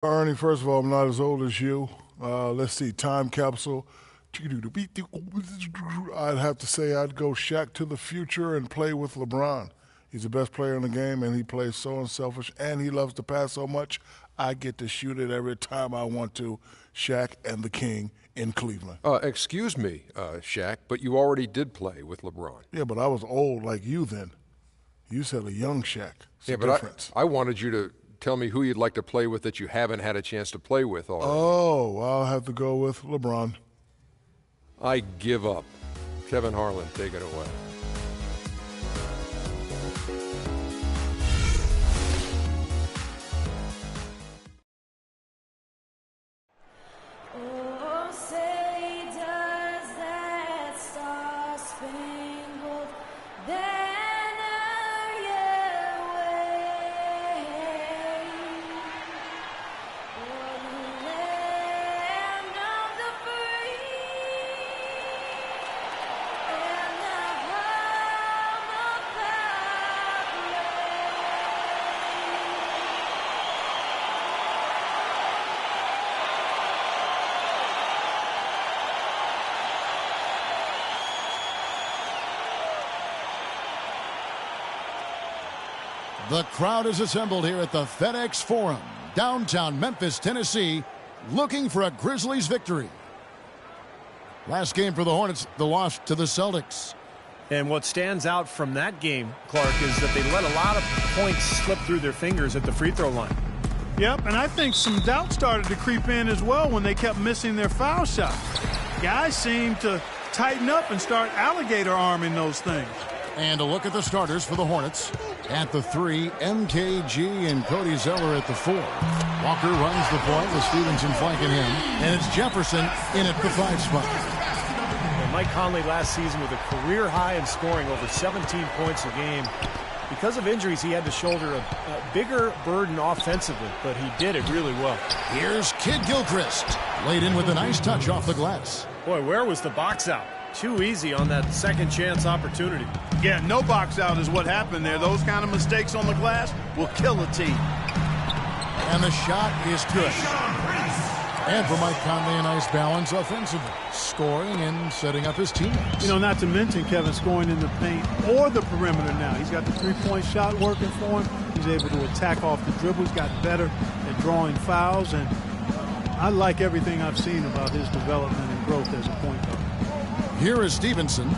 Ernie, first of all, I'm not as old as you. Let's see, time capsule. I'd have to say I'd go Shaq to the future and play with LeBron. He's the best player in the game, and he plays so unselfish, and he loves to pass so much. I get to shoot it every time I want to. Shaq and the King in Cleveland. Excuse me, Shaq, but you already did play with LeBron. Yeah, but I was old like you then. You said a young Shaq. Yeah, but I wanted you to tell me who you'd like to play with that you haven't had a chance to play with already. Oh, I'll have to go with LeBron. I give up. Kevin Harlan, take it away. The crowd is assembled here at the FedEx Forum, downtown Memphis, Tennessee, looking for a Grizzlies victory. Last game for the Hornets, the loss to the Celtics. And what stands out from that game, Clark, is that they let a lot of points slip through their fingers at the free throw line. Yep, and I think some doubt started to creep in as well when they kept missing their foul shots. Guys seem to tighten up and start alligator arming those things. And a look at the starters for the Hornets. At the 3, MKG and Cody Zeller at the 4. Walker runs the point with Stevenson flanking him. And it's Jefferson in at the 5 spot. And Mike Conley last season with a career high in scoring over 17 points a game. Because of injuries, he had to shoulder a bigger burden offensively, but he did it really well. Here's Kid Gilchrist. Laid in with a nice touch off the glass. Boy, where was the box out? Too easy on that second chance opportunity. Yeah, no box out is what happened there. Those kind of mistakes on the glass will kill a team. And the shot is good. And for Mike Conley, a nice balance offensively, scoring and setting up his teammates. You know, not to mention Kevin scoring in the paint or the perimeter now. He's got the three-point shot working for him. He's able to attack off the dribble. He's got better at drawing fouls. And I like everything I've seen about his development and growth as a point guard. Here is Stevenson,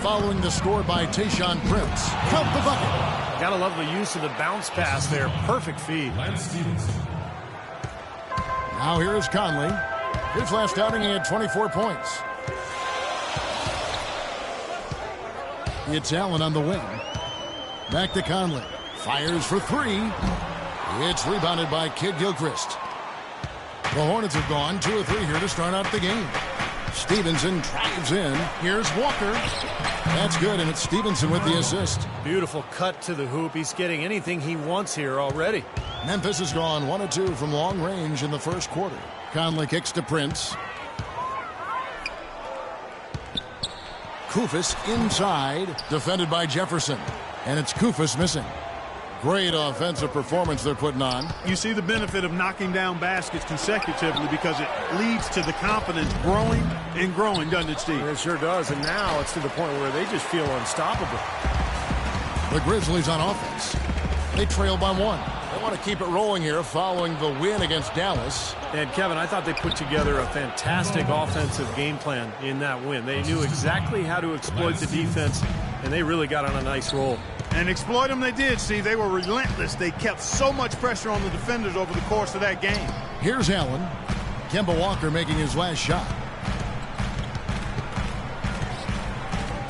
following the score by Tayshaun Prince. Count the bucket. Gotta love the use of the bounce pass there. Perfect feed. Now here is Conley. His last outing, he had 24 points. It's Allen on the wing. Back to Conley. Fires for 3. It's rebounded by Kid Gilchrist. The Hornets have gone 2 or 3 here to start out the game. Stevenson drives in. Here's Walker. That's good, and it's Stevenson with the assist. Beautiful cut to the hoop. He's getting anything he wants here already. Memphis has gone 1 of 2 from long range in the first quarter. Conley kicks to Prince. Koufos inside, defended by Jefferson. And it's Koufos missing. Great offensive performance they're putting on. You see the benefit of knocking down baskets consecutively because it leads to the confidence growing and growing, doesn't it, Steve? It sure does, and now it's to the point where they just feel unstoppable. The Grizzlies on offense. They trail by 1. They want to keep it rolling here following the win against Dallas. And, Kevin, I thought they put together a fantastic offensive game plan in that win. They knew exactly how to exploit the defense, and they really got on a nice roll. And exploit them they did, Steve. They were relentless. They kept so much pressure on the defenders over the course of that game. Here's Allen. Kemba Walker making his last shot.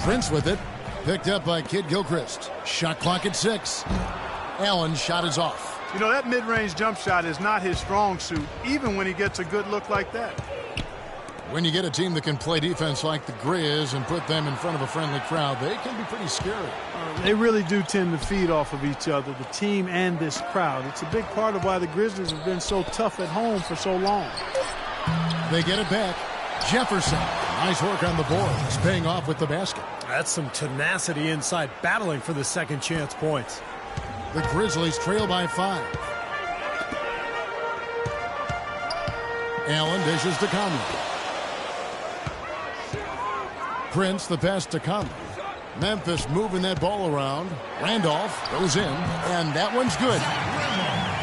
Prince with it. Picked up by Kid Gilchrist. Shot clock at 6. Allen's shot is off. You know, that mid-range jump shot is not his strong suit, even when he gets a good look like that. When you get a team that can play defense like the Grizz and put them in front of a friendly crowd, they can be pretty scary. They really do tend to feed off of each other, the team and this crowd. It's a big part of why the Grizzlies have been so tough at home for so long. They get it back. Jefferson, nice work on the boards, paying off with the basket. That's some tenacity inside, battling for the second chance points. The Grizzlies trail by 5. Allen dishes to Conley. Prince the pass to Conley. Memphis moving that ball around. Randolph goes in, and that one's good.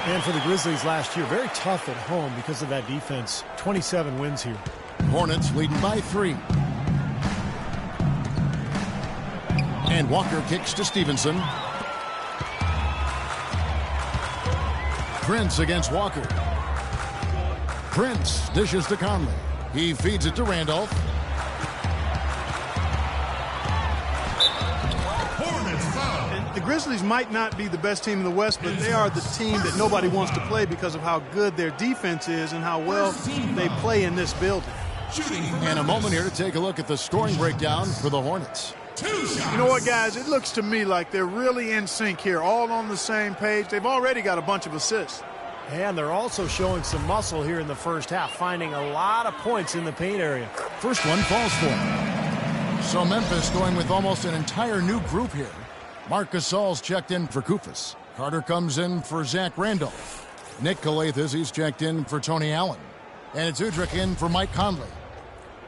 And for the Grizzlies last year, very tough at home because of that defense. 27 wins here. Hornets leading by 3. And Walker kicks to Stevenson. Prince against Walker. Prince dishes to Conley. He feeds it to Randolph. The Grizzlies might not be the best team in the West, but they are the team that nobody wants to play because of how good their defense is and how well they play in this building. And a moment here to take a look at the scoring breakdown for the Hornets. You know what, guys? It looks to me like they're really in sync here, all on the same page. They've already got a bunch of assists. And they're also showing some muscle here in the first half, finding a lot of points in the paint area. First one falls for him. So Memphis going with almost an entire new group here. Marc Gasol's checked in for Kufis. Carter comes in for Zach Randolph. Nick Calathes, he's checked in for Tony Allen. And it's Udrich in for Mike Conley.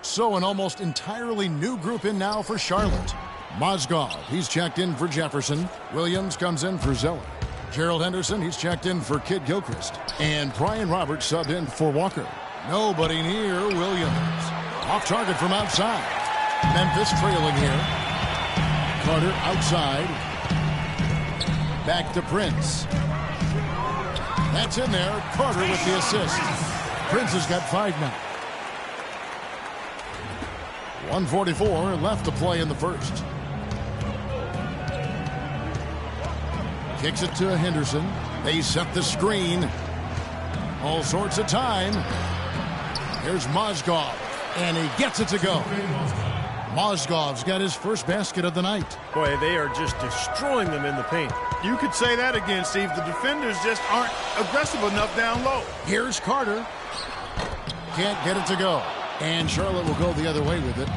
So an almost entirely new group in now for Charlotte. Mozgov, he's checked in for Jefferson. Williams comes in for Zeller. Gerald Henderson, he's checked in for Kid Gilchrist. And Brian Roberts subbed in for Walker. Nobody near Williams. Off target from outside. Memphis trailing here. Carter outside. Back to Prince. That's in there. Carter with the assist. Prince has got 5 now. 1:44 left to play in the first. Kicks it to Henderson. They set the screen. All sorts of time. Here's Mozgov, and he gets it to go. Mozgov's got his first basket of the night. Boy, they are just destroying them in the paint. You could say that again, Steve. The defenders just aren't aggressive enough down low. Here's Carter. Can't get it to go. And Charlotte will go the other way with it.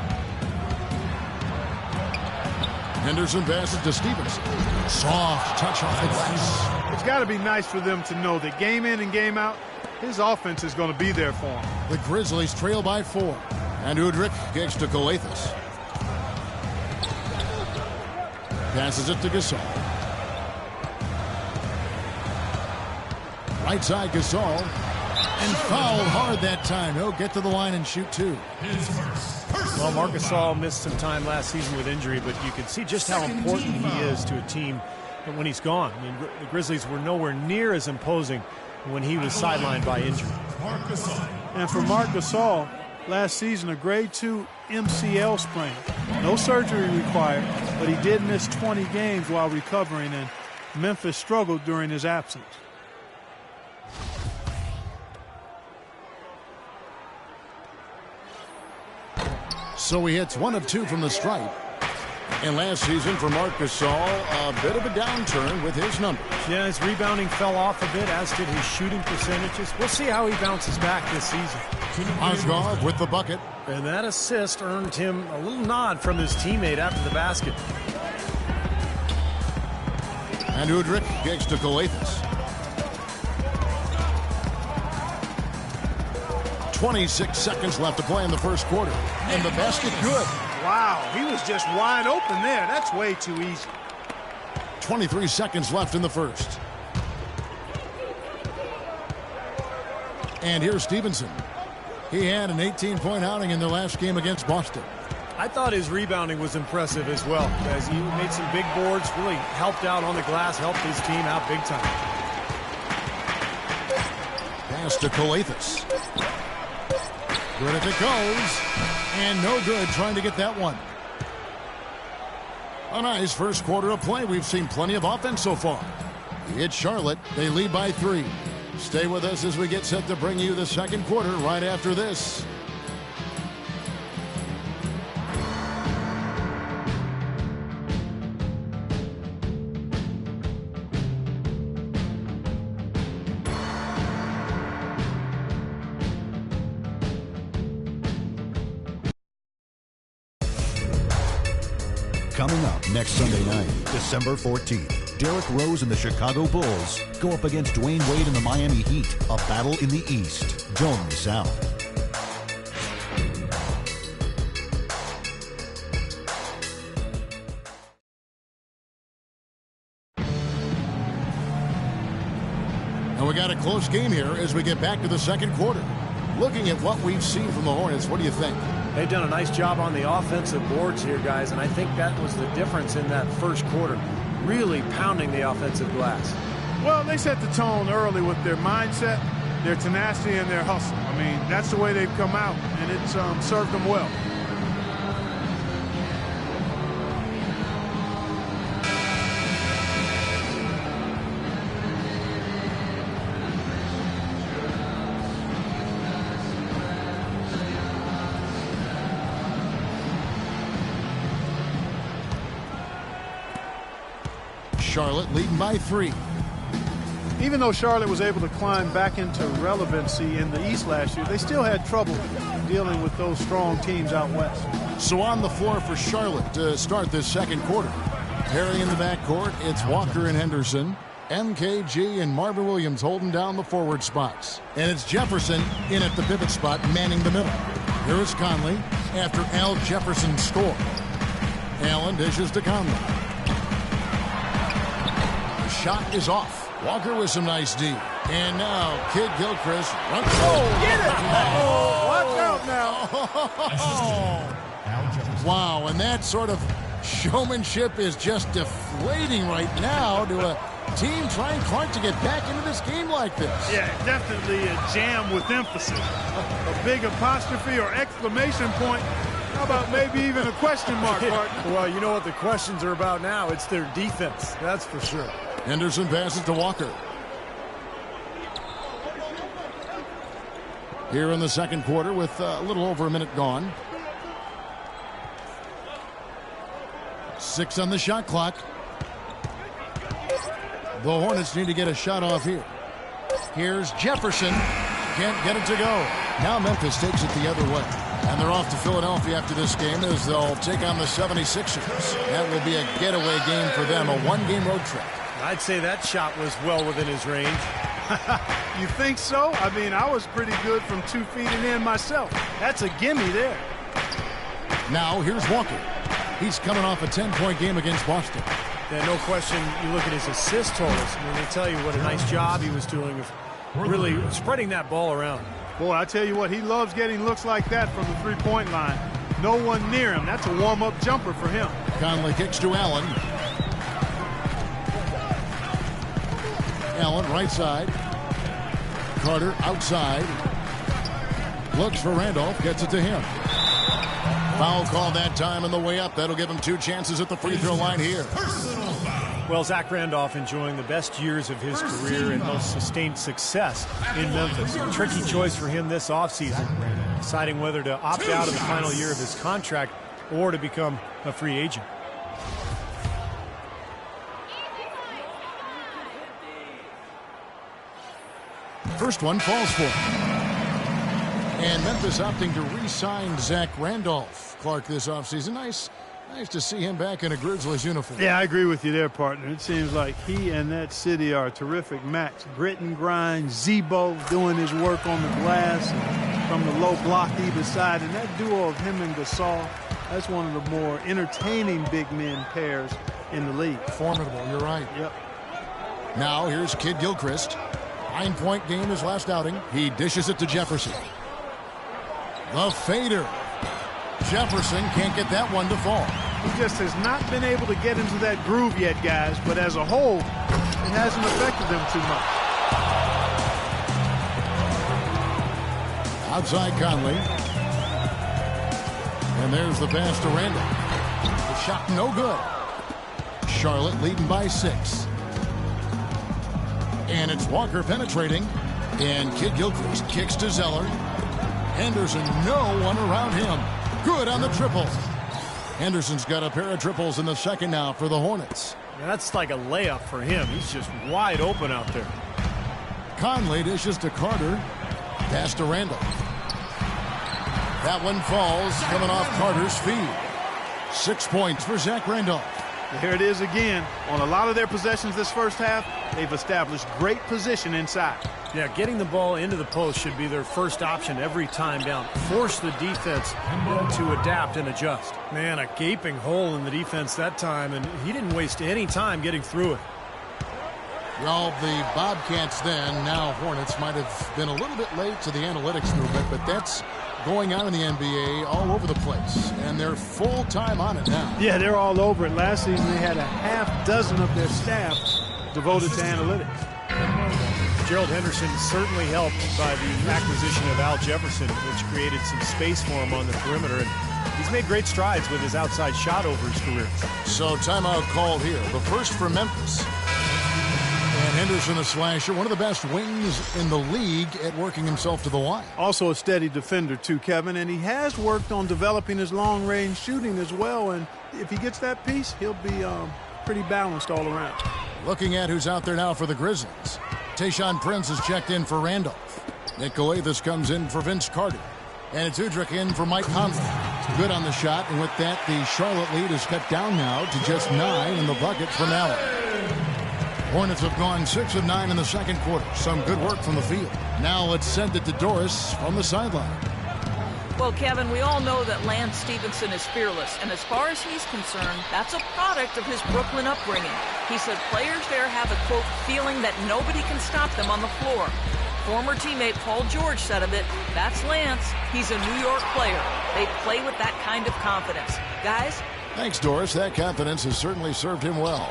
Henderson passes to Stevenson. Soft touch off the glass. It's got to be nice for them to know that game in and game out, his offense is going to be there for him. The Grizzlies trail by 4. And Udrich kicks to Calathes. Passes it to Gasol. Right side Gasol. And fouled hard that time. He'll get to the line and shoot 2. Well, Marc Gasol missed some time last season with injury, but you can see just how important he is to a team when he's gone. I mean, the Grizzlies were nowhere near as imposing when he was sidelined by injury. And for Marc Gasol, last season, a grade 2 MCL sprain. No surgery required, but he did miss 20 games while recovering, and Memphis struggled during his absence. So he hits 1 of 2 from the stripe. And last season for Marc Gasol, a bit of a downturn with his numbers. Yeah, his rebounding fell off a bit, as did his shooting percentages. We'll see how he bounces back this season. Mozgov with the bucket. And that assist earned him a little nod from his teammate after the basket. And Udrich kicks to Calathes. 26 seconds left to play in the first quarter. And the basket good. Wow, he was just wide open there. That's way too easy. 23 seconds left in the first. And here's Stevenson. He had an 18-point outing in their last game against Boston. I thought his rebounding was impressive as well, as he made some big boards, really helped out on the glass, helped his team out big time. Pass to Calathes. Good if it goes. And no good trying to get that one. A nice first quarter of play. We've seen plenty of offense so far. It's Charlotte. They lead by 3. Stay with us as we get set to bring you the second quarter right after this. Coming up next Sunday night, December 14th, Derrick Rose and the Chicago Bulls go up against Dwayne Wade and the Miami Heat, a battle in the East. Don't miss out. got a close game here as we get back to the second quarter. Looking at what we've seen from the Hornets, what do you think? They've done a nice job on the offensive boards here, guys, and I think that was the difference in that first quarter. Really pounding the offensive glass. Well, they set the tone early with their mindset, their tenacity, and their hustle. I mean, that's the way they've come out, and it's served them well. Charlotte leading by 3. Even though Charlotte was able to climb back into relevancy in the East last year, they still had trouble dealing with those strong teams out west. So on the floor for Charlotte to start this second quarter. Perry in the backcourt, it's Walker and Henderson. MKG and Marvin Williams holding down the forward spots. And it's Jefferson in at the pivot spot, manning the middle. Here is Conley after Al Jefferson scored. Allen dishes to Conley. The shot is off. Walker with some nice D. And now Kid Gilchrist runs. Oh, get it! Oh, watch out now. Wow, and that sort of showmanship is just deflating right now to a team trying hard to get back into this game like this. Yeah, definitely a jam with emphasis. A big apostrophe or exclamation point. How about maybe even a question mark, partner? Well, you know what the questions are about now. It's their defense, that's for sure. Henderson passes to Walker. Here in the second quarter with a little over a minute gone. 6 on the shot clock. The Hornets need to get a shot off here. Here's Jefferson. Can't get it to go. Now Memphis takes it the other way. And they're off to Philadelphia after this game as they'll take on the 76ers. That will be a getaway game for them, a one-game road trip. I'd say that shot was well within his range. You think so? I mean, I was pretty good from 2 feet and in myself. That's a gimme there. Now here's Walker. He's coming off a 10-point game against Boston. Yeah, no question. You look at his assist totals. I mean, they tell you what a nice job he was doing of really spreading that ball around. Boy, I tell you what, he loves getting looks like that from the three-point line. No one near him. That's a warm-up jumper for him. Conley kicks to Allen. Allen right side. Carter outside. Looks for Randolph. Gets it to him. Foul call that time on the way up. That'll give him 2 chances at the free throw line here. Well, Zach Randolph enjoying the best years of his career and most sustained success in Memphis. A tricky choice for him this offseason, deciding whether to opt out of the final year of his contract or to become a free agent. First one falls for him. And Memphis opting to re-sign Zach Randolph. Clark this offseason. Nice to see him back in a Grizzlies uniform. Yeah, I agree with you there, partner. It seems like he and that city are a terrific match. Grit and grind, Zebo doing his work on the glass from the low block either side. And that duo of him and Gasol, that's one of the more entertaining big men pairs in the league. Formidable, you're right. Yep. Now here's Kid Gilchrist. 9-point game his last outing. He dishes it to Jefferson. The fader. Jefferson can't get that one to fall. He just has not been able to get into that groove yet, guys. But as a whole, it hasn't affected them too much. Outside Conley. And there's the pass to Randall. The shot no good. Charlotte leading by 6. And it's Walker penetrating. And Kid Gilchrist kicks to Zeller. Henderson, no one around him. Good on the triple. Henderson's got a pair of triples in the second now for the Hornets. Yeah, that's like a layup for him. He's just wide open out there. Conley dishes to Carter. Pass to Randall. That one falls, coming off Carter's feed. 6 points for Zach Randolph. Here it is again. On a lot of their possessions this first half, they've established great position inside. Yeah, getting the ball into the post should be their first option every time down. Force the defense to adapt and adjust. Man, a gaping hole in the defense that time, and he didn't waste any time getting through it. Well, the Bobcats then, now Hornets, might have been a little bit late to the analytics movement, but that's going on in the NBA all over the place, and they're full-time on it now. Yeah, they're all over it. Last season, they had a half dozen of their staff devoted to analytics. Gerald Henderson certainly helped by the acquisition of Al Jefferson, which created some space for him on the perimeter, and he's made great strides with his outside shot over his career. So timeout called here. The first for Memphis. And Henderson, a slasher, one of the best wings in the league at working himself to the line. Also a steady defender, too, Kevin, and he has worked on developing his long-range shooting as well, and if he gets that piece, he'll be pretty balanced all around. Looking at who's out there now for the Grizzlies. Tayshaun Prince is checked in for Randolph. Nick Galathis comes in for Vince Carter. And it's Udrich in for Mike Conley. Good on the shot, and with that, the Charlotte lead is cut down now to just 9 in the bucket from Allen. Hornets have gone 6 of 9 in the second quarter. Some good work from the field. Now let's send it to Doris from the sideline. Well, Kevin, we all know that Lance Stevenson is fearless, and as far as he's concerned, that's a product of his Brooklyn upbringing. He said players there have a, quote, feeling that nobody can stop them on the floor. Former teammate Paul George said of it, that's Lance. He's a New York player. They play with that kind of confidence. Guys? Thanks, Doris. That confidence has certainly served him well.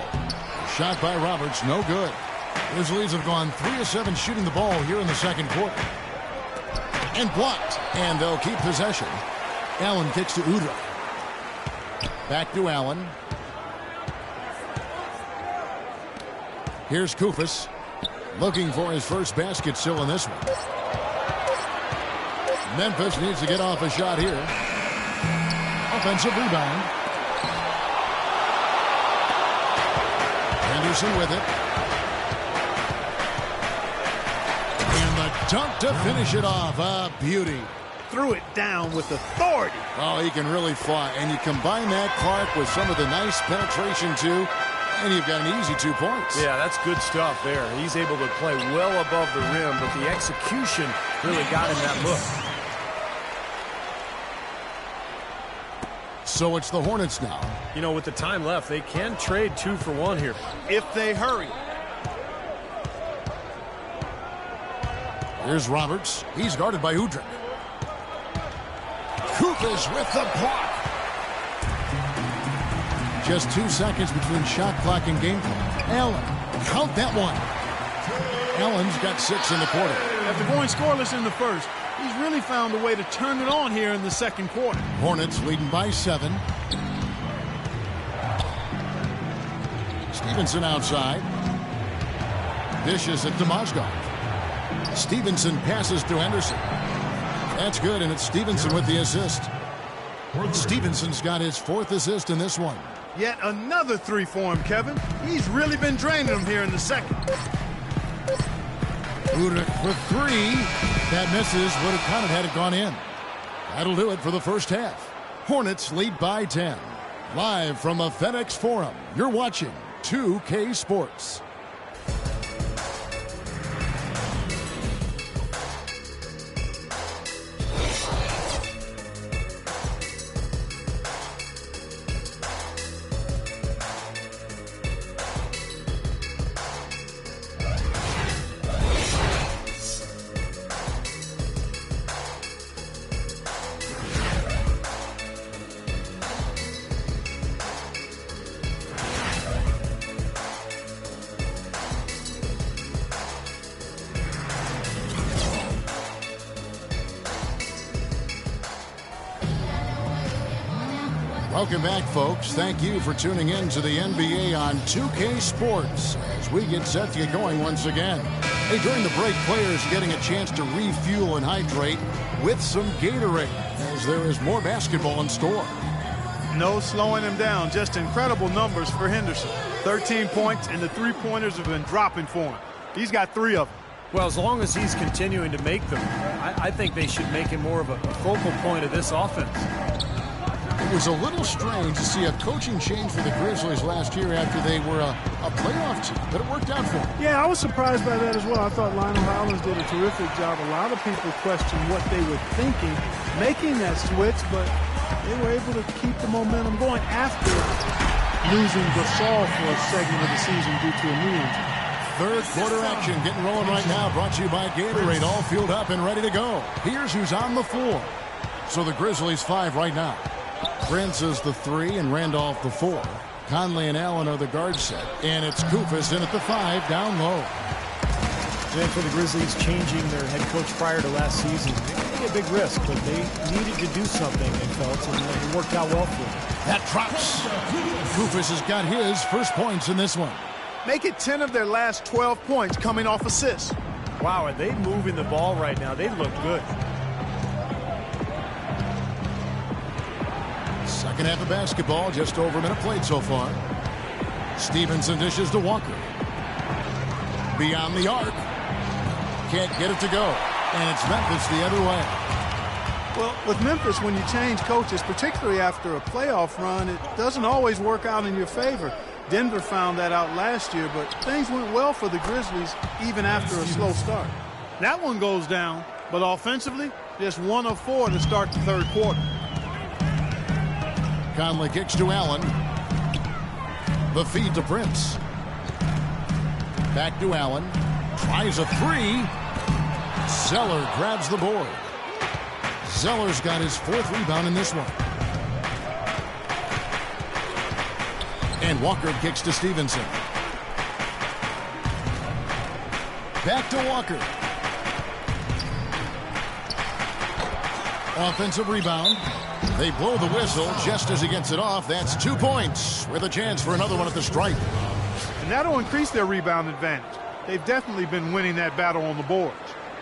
Shot by Roberts, no good. Grizzlies have gone 3 of 7 shooting the ball here in the second quarter. And blocked. And they'll keep possession. Allen kicks to Udrich. Back to Allen. Here's Koufos. Looking for his first basket still in this one. Memphis needs to get off a shot here. Offensive rebound. Henderson with it. And the dunk to finish it off. A beauty. Threw it down with authority. Oh, he can really fly. And you combine that, Clark, with some of the nice penetration, too, and you've got an easy 2 points. Yeah, that's good stuff there. He's able to play well above the rim, but the execution really got him that look. So it's the Hornets now. You know, with the time left, they can trade 2 for 1 here. If they hurry. Here's Roberts. He's guarded by Udrich. Koufos with the block. Just 2 seconds between shot clock and game clock. Allen, count that one. Allen's got 6 in the quarter. After going scoreless in the first, he's really found a way to turn it on here in the second quarter. Hornets leading by 7. Stevenson outside. Dishes it to Mozgov. Stevenson passes to Henderson. That's good, and it's Stevenson with the assist. Stevenson's got his 4th assist in this one. Yet another 3 for him, Kevin. He's really been draining them here in the second. Udrich for 3. That misses. Would have counted had it gone in. That'll do it for the first half. Hornets lead by 10. Live from the FedEx Forum, you're watching 2K Sports. Welcome back, folks. Thank you for tuning in to the NBA on 2K Sports as we get set to get going once again. Hey, during the break, players getting a chance to refuel and hydrate with some Gatorade as there is more basketball in store. No slowing him down. Just incredible numbers for Henderson. 13 points, and the 3-pointers have been dropping for him. He's got 3 of them. Well, as long as he's continuing to make them, I think they should make him more of a focal point of this offense. It was a little strange to see a coaching change for the Grizzlies last year after they were a playoff team, but it worked out for them. Yeah, I was surprised by that as well. I thought Lionel Hollins did a terrific job. A lot of people questioned what they were thinking, making that switch, but they were able to keep the momentum going after losing Gasol for a segment of the season due to a knee injury. third quarter action getting rolling right now. Brought to you by Gatorade. All fueled up and ready to go. Here's who's on the floor. So the Grizzlies 5 right now. Prince is the 3 and Randolph the 4. Conley and Allen are the guard set. And it's Kufis in at the 5 down low. And for the Grizzlies, changing their head coach prior to last season, they took a big risk, but they needed to do something, they felt, and it worked out well for them. That drops. Kufis has got his first points in this one. Make it 10 of their last 12 points coming off assists. Wow, are they moving the ball right now? They look good. Second half of basketball, just over a minute played so far. Stevenson dishes to Walker. Beyond the arc. Can't get it to go. And it's Memphis the other way. Well, with Memphis, when you change coaches, particularly after a playoff run, it doesn't always work out in your favor. Denver found that out last year, but things went well for the Grizzlies even after a slow start. That one goes down, but offensively, just 1 of 4 to start the third quarter. Conley kicks to Allen. The feed to Prince. Back to Allen. Tries a 3. Zeller grabs the board. Zeller's got his 4th rebound in this one. And Walker kicks to Stevenson. Back to Walker. Offensive rebound. They blow the whistle just as he gets it off. That's 2 points with a chance for another one at the stripe. And that'll increase their rebound advantage. They've definitely been winning that battle on the boards.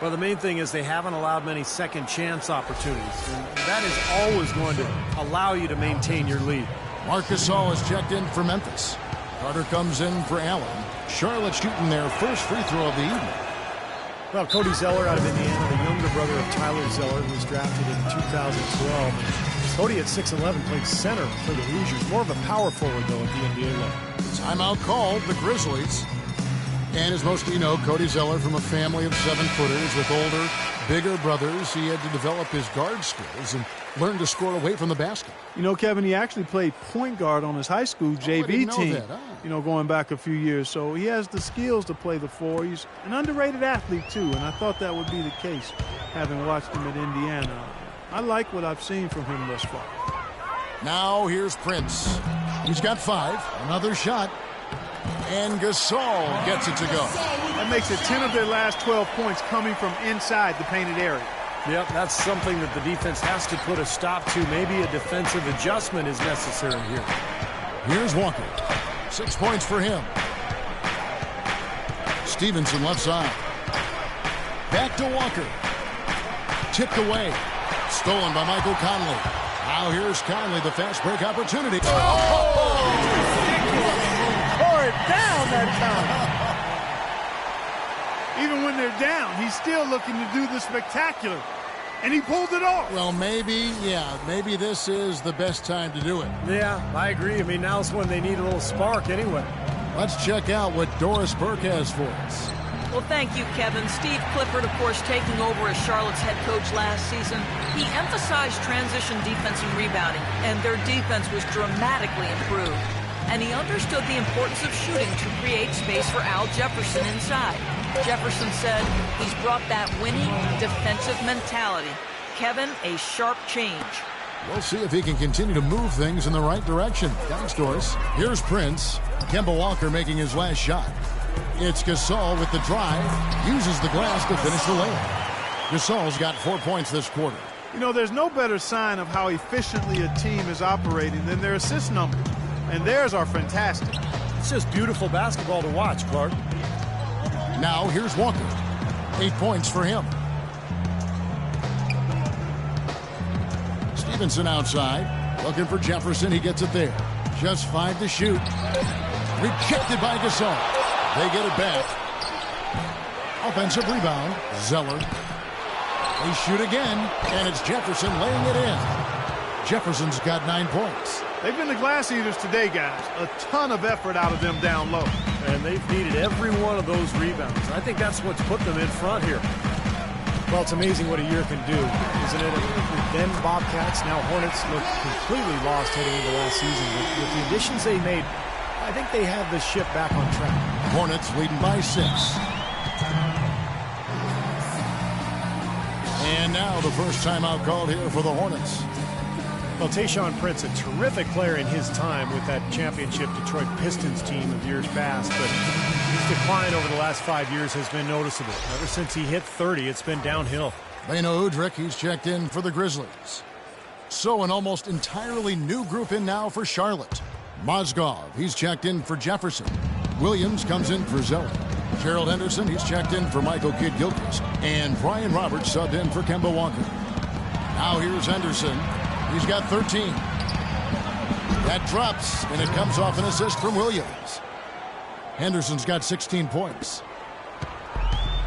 Well, the main thing is they haven't allowed many second chance opportunities. And that is always going to allow you to maintain your lead. Marcus Gasol is checked in for Memphis. Carter comes in for Allen. Charlotte shooting their first free throw of the evening. Well, Cody Zeller out of Indiana, the younger brother of Tyler Zeller, who was drafted in 2012. And Cody at 6'11" played center for the Hoosiers. More of a power forward, though, at the NBA level. Timeout called, the Grizzlies. And as most of you know, Cody Zeller from a family of 7-footers with older, bigger brothers. He had to develop his guard skills and learn to score away from the basket. You know, Kevin, he actually played point guard on his high school JV team, you know, going back a few years. So he has the skills to play the 4. He's an underrated athlete, too, and I thought that would be the case, having watched him at Indiana. I like what I've seen from him thus far. Now here's Prince. He's got 5. Another shot. And Gasol gets it to go. That makes it 10 of their last 12 points coming from inside the painted area. Yep, that's something that the defense has to put a stop to. Maybe a defensive adjustment is necessary here. Here's Walker. 6 points for him. Stevenson left side. Back to Walker. Tipped away. Stolen by Michael Conley. Now here's Conley, the fast break opportunity. Tore it down that time. Even when they're down, he's still looking to do the spectacular. And he pulled it off. Well, maybe this is the best time to do it. Yeah, I agree. I mean, now's when they need a little spark anyway. Let's check out what Doris Burke has for us. Well, thank you, Kevin. Steve Clifford, of course, taking over as Charlotte's head coach last season. He emphasized transition defense and rebounding, and their defense was dramatically improved. And he understood the importance of shooting to create space for Al Jefferson inside. Jefferson said he's brought that winning defensive mentality. Kevin, a sharp change. We'll see if he can continue to move things in the right direction. Thanks, Doris. Here's Prince. Kemba Walker making his last shot. It's Gasol with the drive. Uses the glass to finish the layup. Gasol's got 4 points this quarter. You know, there's no better sign of how efficiently a team is operating than their assist numbers. And theirs are fantastic. It's just beautiful basketball to watch, Clark. Now here's Walker. 8 points for him. Stevenson outside. Looking for Jefferson. He gets it there. Just 5 to shoot. Rejected by Gasol. They get it back. Offensive rebound. Zeller. They shoot again. And it's Jefferson laying it in. Jefferson's got 9 points. They've been the glass eaters today, guys. A ton of effort out of them down low. And they've needed every one of those rebounds. I think that's what's put them in front here. Well, it's amazing what a year can do, isn't it? Then Bobcats, now Hornets look completely lost heading into last season. With the additions they made, I think they have the ship back on track. Hornets leading by 6. And now the first timeout called here for the Hornets. Well, Tayshaun Prince, a terrific player in his time with that championship Detroit Pistons team of years past, but his decline over the last 5 years has been noticeable. Ever since he hit 30, it's been downhill. Leno Udrich, he's checked in for the Grizzlies. So an almost entirely new group in now for Charlotte. Mozgov, he's checked in for Jefferson. Williams comes in for Zelli. Gerald Henderson, he's checked in for Michael Kidd-Gilchrist. And Brian Roberts subbed in for Kemba Walker. Now here's Henderson. He's got 13. That drops, and it comes off an assist from Williams. Henderson's got 16 points.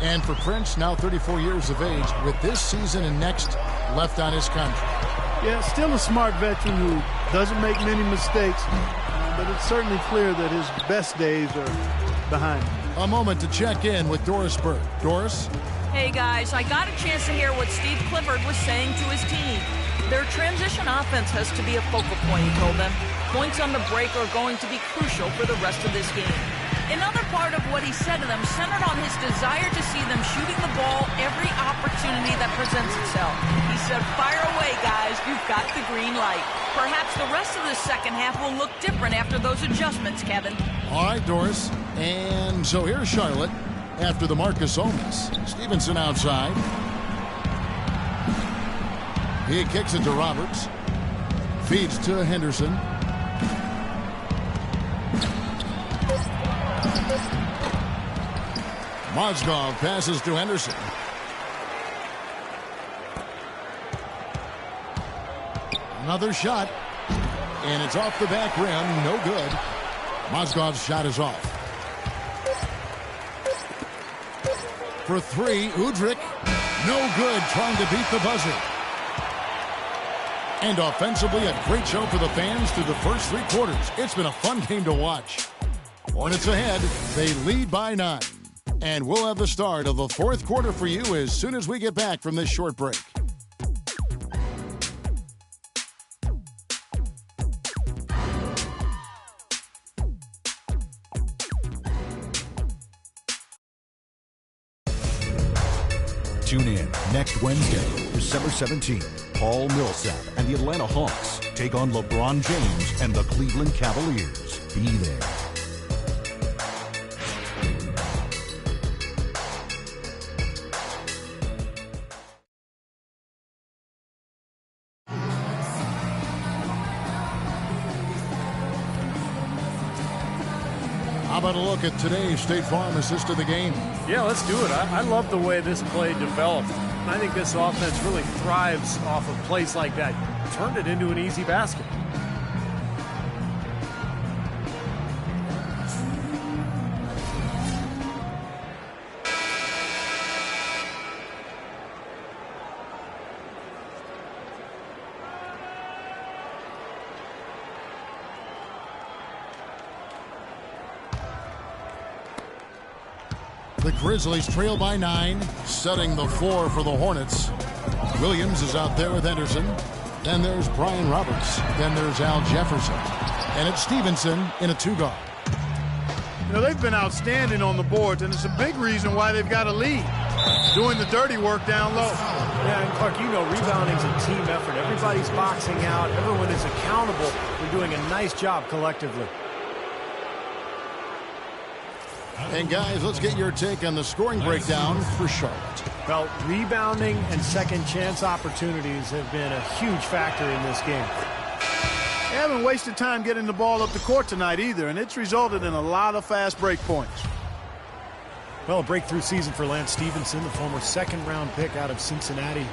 And for Prince, now 34 years of age, with this season and next left on his contract. Yeah, still a smart veteran who doesn't make many mistakes, but it's certainly clear that his best days are behind him. A moment to check in with Doris Burke. Doris? Hey guys, I got a chance to hear what Steve Clifford was saying to his team. Their transition offense has to be a focal point, he told them. Points on the break are going to be crucial for the rest of this game. Another part of what he said to them centered on his desire to see them shooting the ball every opportunity that presents itself. He said, fire away, guys. You've got the green light. Perhaps the rest of the second half will look different after those adjustments, Kevin. All right, Doris. And so here's Charlotte after the Marcus Omis. Stevenson outside. He kicks it to Roberts. Feeds to Henderson. Mozgov passes to Henderson. Another shot. And it's off the back rim. No good. Mozgov's shot is off. For 3, Udrich. No good, trying to beat the buzzer. And offensively, a great show for the fans through the first 3 quarters. It's been a fun game to watch. Hornets ahead. They lead by 9. And we'll have the start of the 4th quarter for you as soon as we get back from this short break. Tune in next Wednesday, December 17th. Paul Millsap and the Atlanta Hawks take on LeBron James and the Cleveland Cavaliers. Be there. How about a look at today's State Farm assist of the game? Yeah, let's do it. I love the way this play developed. I think this offense really thrives off of plays like that. Turned it into an easy basket. The Grizzlies trail by 9, setting the floor for the Hornets. Williams is out there with Henderson. Then there's Brian Roberts. Then there's Al Jefferson. And it's Stevenson in a 2-guard. You know, they've been outstanding on the boards, and it's a big reason why they've got a lead. Doing the dirty work down low. Yeah, and Clark, you know, rebounding's a team effort. Everybody's boxing out. Everyone is accountable. They're doing a nice job collectively. And guys, let's get your take on the scoring breakdown for Charlotte. Well, rebounding and second chance opportunities have been a huge factor in this game. They haven't wasted time getting the ball up the court tonight either, and it's resulted in a lot of fast break points. Well, a breakthrough season for Lance Stevenson, the former second-round pick out of Cincinnati.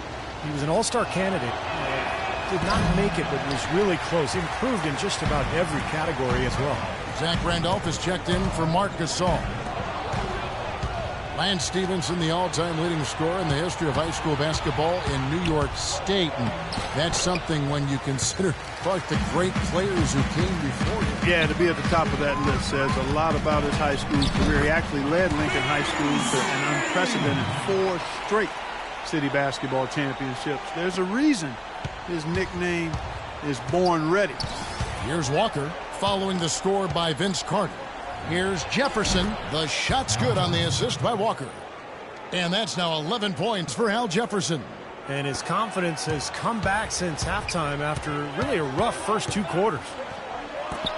He was an all-star candidate. Did not make it, but was really close. Improved in just about every category as well. Zach Randolph is checked in for Marc Gasol. Lance Stevenson, the all-time leading scorer in the history of high school basketball in New York State. And that's something when you consider the great players who came before him. Yeah, to be at the top of that list says a lot about his high school career. He actually led Lincoln High School to an unprecedented 4 straight city basketball championships. There's a reason his nickname is Born Ready. Here's Walker. Following the score by Vince Carter, here's Jefferson. The shot's good on the assist by Walker. And that's now 11 points for Al Jefferson. And his confidence has come back since halftime after really a rough first 2 quarters.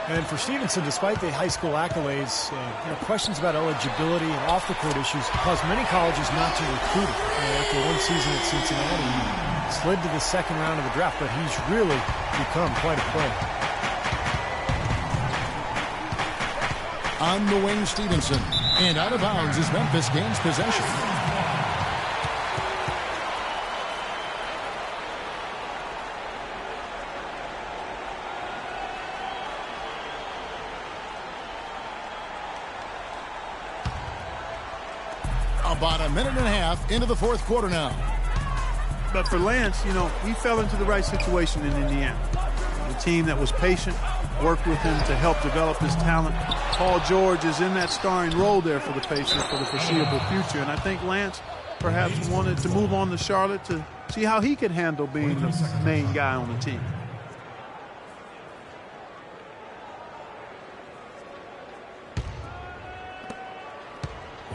And for Stevenson, despite the high school accolades, questions about eligibility and off-the-court issues caused many colleges not to recruit him. After one season at Cincinnati, he slid to the second round of the draft, but he's really become quite a player. On the wing, Stevenson. And out of bounds as Memphis gains possession. About a minute and a half into the fourth quarter now. But for Lance, he fell into the right situation in Indiana. The team that was patient worked with him to help develop his talent. Paul George is in that starring role there for the Pacers for the foreseeable future. And I think Lance perhaps wanted to move on to Charlotte to see how he could handle being the main guy on the team.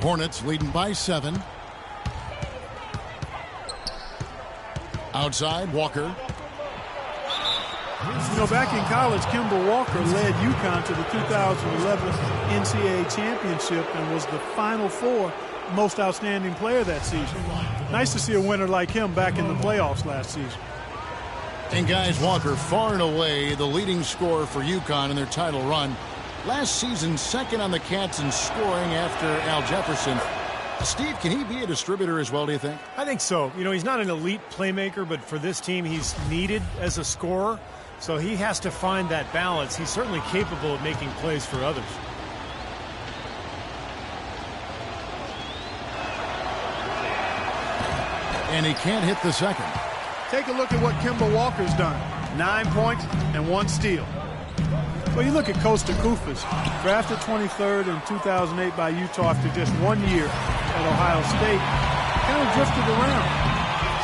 Hornets leading by 7. Outside, Walker. Back in college, Kemba Walker led UConn to the 2011 NCAA championship and was the Final Four most outstanding player that season. Nice to see a winner like him back in the playoffs last season. And guys, Walker far and away the leading scorer for UConn in their title run. Last season, second on the Cats in scoring after Al Jefferson. Steve, can he be a distributor as well, do you think? I think so. He's not an elite playmaker, but for this team, he's needed as a scorer. So he has to find that balance. He's certainly capable of making plays for others. And he can't hit the second. Take a look at what Kemba Walker's done. 9 points and 1 steal. Well, you look at Kosta Koufos, drafted 23rd in 2008 by Utah after just 1 year at Ohio State. Kind of drifted around.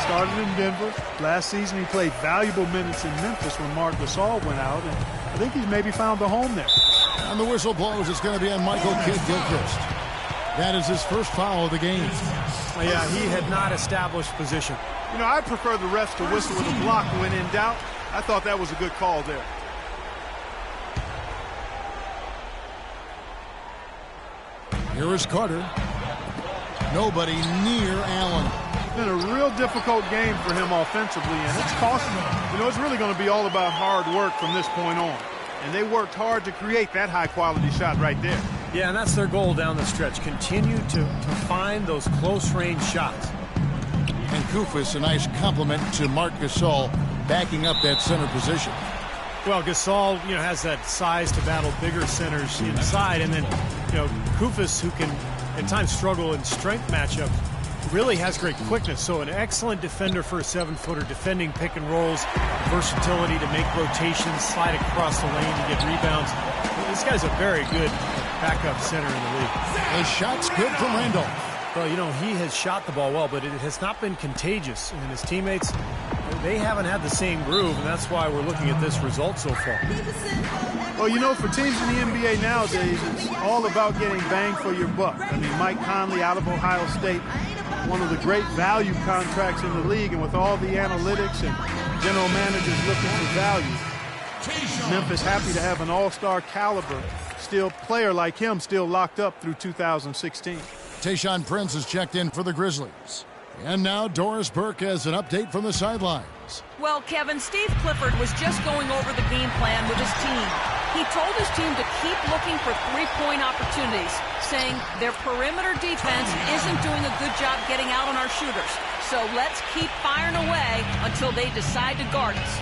Started in Denver. Last season, he played valuable minutes in Memphis when Marc Gasol went out, and I think he's maybe found a home there. And the whistle blows. It's going to be on Michael Kidd-Gilchrist. That is his first foul of the game. Yeah, he had not established position. I prefer the refs to whistle with a block when in doubt. I thought that was a good call there. Here is Carter. Nobody near Allen. It's been a real difficult game for him offensively, and it's costing him. It's really going to be all about hard work from this point on. And they worked hard to create that high-quality shot right there. Yeah, and that's their goal down the stretch. Continue to find those close-range shots. And Koufos, a nice compliment to Marc Gasol, backing up that center position. Well, Gasol, has that size to battle bigger centers inside, and then, Koufos, who can at times struggle in strength matchups, really has great quickness. So an excellent defender for a 7-footer, defending pick and rolls, versatility to make rotations, slide across the lane to get rebounds. This guy's a very good backup center in the league. The shot's good from Randolph. Well, he has shot the ball well, but it has not been contagious. And his teammates, they haven't had the same groove, and that's why we're looking at this result so far. Well, for teams in the NBA nowadays, it's all about getting bang for your buck. Mike Conley out of Ohio State, one of the great value contracts in the league, and with all the analytics and general managers looking for value, Memphis happy to have an all-star caliber player like him still locked up through 2016. Tayshaun Prince has checked in for the Grizzlies. And now Doris Burke has an update from the sidelines. Well, Kevin, Steve Clifford was just going over the game plan with his team. He told his team to keep looking for three-point opportunities, saying their perimeter defense isn't doing a good job getting out on our shooters. So let's keep firing away until they decide to guard us.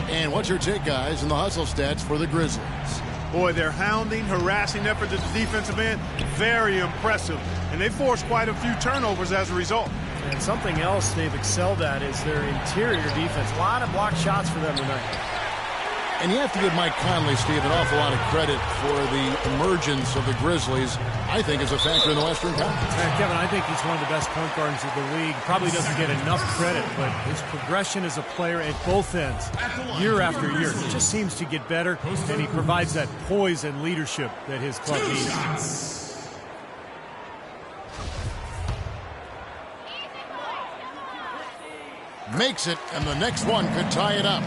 And what's your take, guys, in the hustle stats for the Grizzlies? Boy, their hounding, harassing efforts at the defensive end, very impressive. And they forced quite a few turnovers as a result. And something else they've excelled at is their interior defense. A lot of blocked shots for them tonight. And you have to give Mike Conley, Steve, an awful lot of credit for the emergence of the Grizzlies, I think, as a factor in the Western Conference. Kevin, I think he's one of the best point guards of the league. Probably doesn't get enough credit, but his progression as a player at both ends, year after year, just seems to get better, and he provides that poise and leadership that his club needs. Makes it, and the next one could tie it up.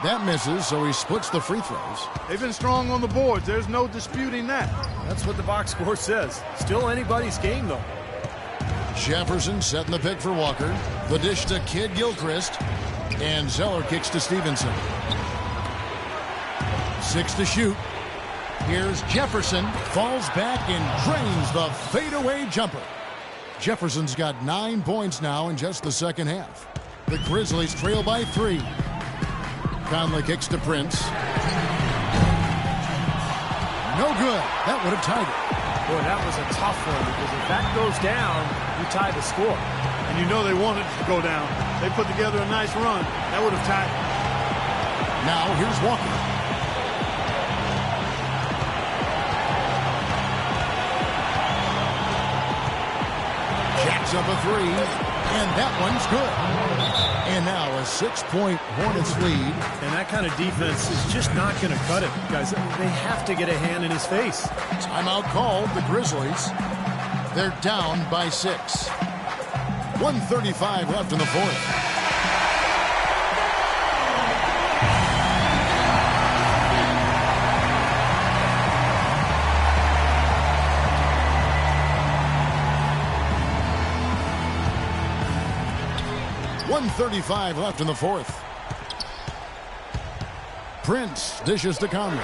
That misses, so he splits the free throws. They've been strong on the boards. There's no disputing that. That's what the box score says. Still anybody's game, though. Jefferson setting the pick for Walker. The dish to Kid Gilchrist. And Zeller kicks to Stevenson. 6 to shoot. Here's Jefferson. Falls back and drains the fadeaway jumper. Jefferson's got 9 points now in just the second half. The Grizzlies trail by 3. Conley kicks to Prince. No good. That would have tied it. Boy, that was a tough one, because if that goes down, you tie the score. And you know they wanted it to go down. They put together a nice run. That would have tied. Now here's Walker. Jacks up a 3, and that one's good. And now a 6-point Hornets lead. And that kind of defense is just not going to cut it, guys. They have to get a hand in his face. Timeout called, the Grizzlies. They're down by 6. 1:35 left in the fourth. .135 left in the fourth. Prince dishes to Conley.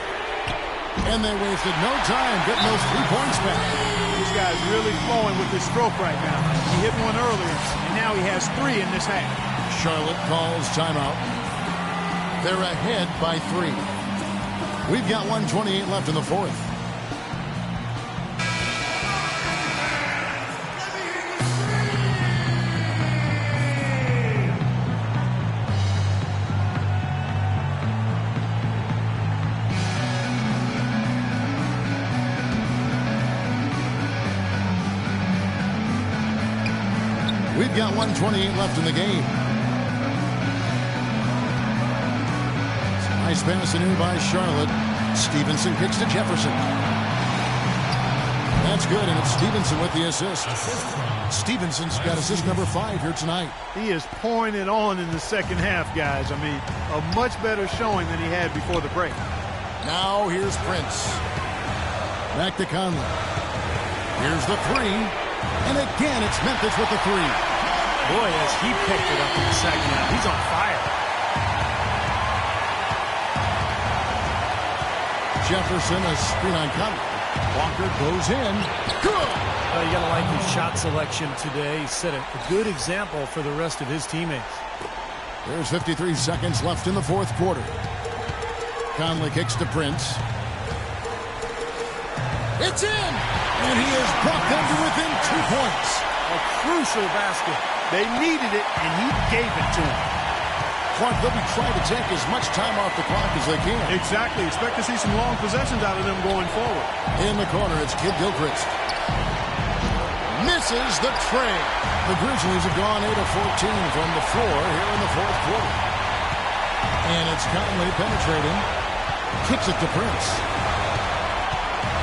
And they wasted no time getting those 3 points back. This guy's really flowing with his stroke right now. He hit one earlier, and now he has 3 in this half. Charlotte calls timeout. They're ahead by 3. We've got 1:28 left in the fourth. We've got 1:28 left in the game. Nice pass in here by Charlotte. Stevenson kicks to Jefferson. That's good, and it's Stevenson with the assist. Stevenson's got assist number 5 here tonight. He is pouring it on in the second half, guys. I mean, a much better showing than he had before the break. Now here's Prince. Back to Conley. Here's the 3. And again, it's Memphis with the 3. Boy, as he picked it up in the second half, he's on fire. Jefferson, a screen on Conley. Walker goes in. Good! You got to like his shot selection today. He set a good example for the rest of his teammates. There's 53 seconds left in the fourth quarter. Conley kicks to Prince. It's in! And he has brought them to within 2 points. A crucial basket. They needed it, and he gave it to them. Clark, they'll be trying to take as much time off the clock as they can. Exactly. Expect to see some long possessions out of them going forward. In the corner, it's Kid Gilchrist. Misses the tray. The Grizzlies have gone 8 of 14 from the floor here in the fourth quarter. And it's Conley penetrating. Kicks it to Prince.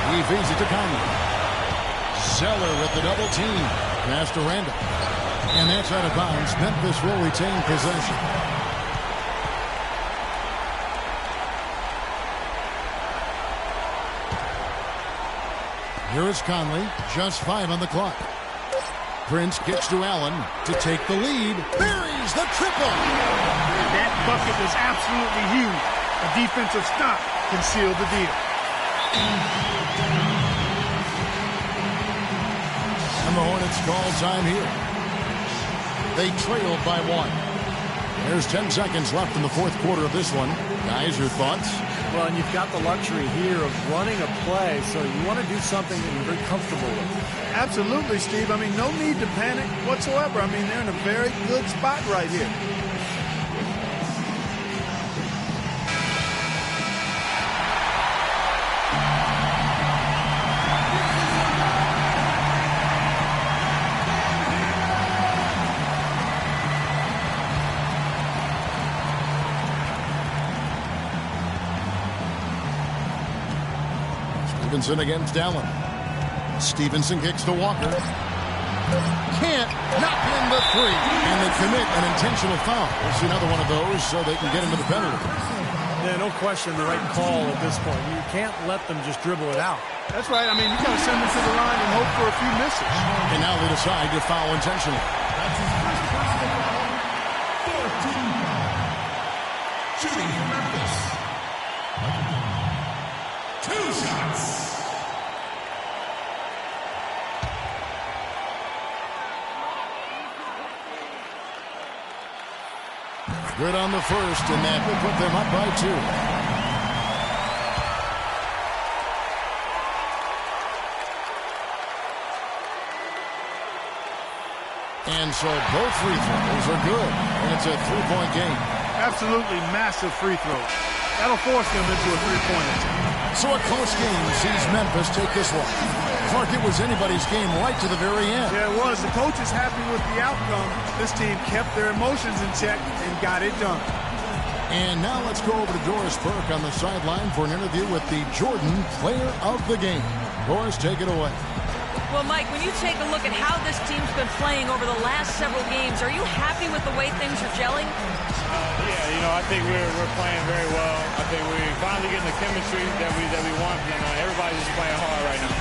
He feeds it to Conley. Zeller with the double team. Pass to Randall. And that's out of bounds. Memphis will retain possession. Here is Conley. Just 5 on the clock. Prince kicks to Allen to take the lead. Buries the triple. That bucket was absolutely huge. A defensive stop can seal the deal. And the Hornets It's call time here. They trailed by 1. There's 10 seconds left in the fourth quarter of this one. Guys, your thoughts? Well, and you've got the luxury here of running a play, so you want to do something that you're very comfortable with. Absolutely, Steve. I mean, no need to panic whatsoever. I mean, they're in a very good spot right here. Stevenson against Allen. Stevenson kicks to Walker. Can't knock in the 3. And they commit an intentional foul. We'll see another one of those so they can get into the penalty. Yeah, no question the right call at this point. You can't let them just dribble it out. That's right. I mean, you got to send them to the line and hope for a few misses. And now they decide to foul intentionally. That's his first personal foul. 14 foul. Shooting for Memphis. 2 shots. Good on the first, and that will put them up by 2. And so both free throws are good, and it's a 3-point game. Absolutely massive free throws. That'll force them into a 3-point attempt. So a close game sees Memphis take this one. Clark, it was anybody's game right to the very end. Yeah, it was. The coach is happy with the outcome. This team kept their emotions in check and got it done. And now let's go over to Doris Burke on the sideline for an interview with the Jordan Player of the Game. Doris, take it away. Well, Mike, when you take a look at how this team's been playing over the last several games, are you happy with the way things are gelling? Yeah, I think we're playing very well. I think we're finally getting the chemistry that we want, and everybody's just playing hard right now.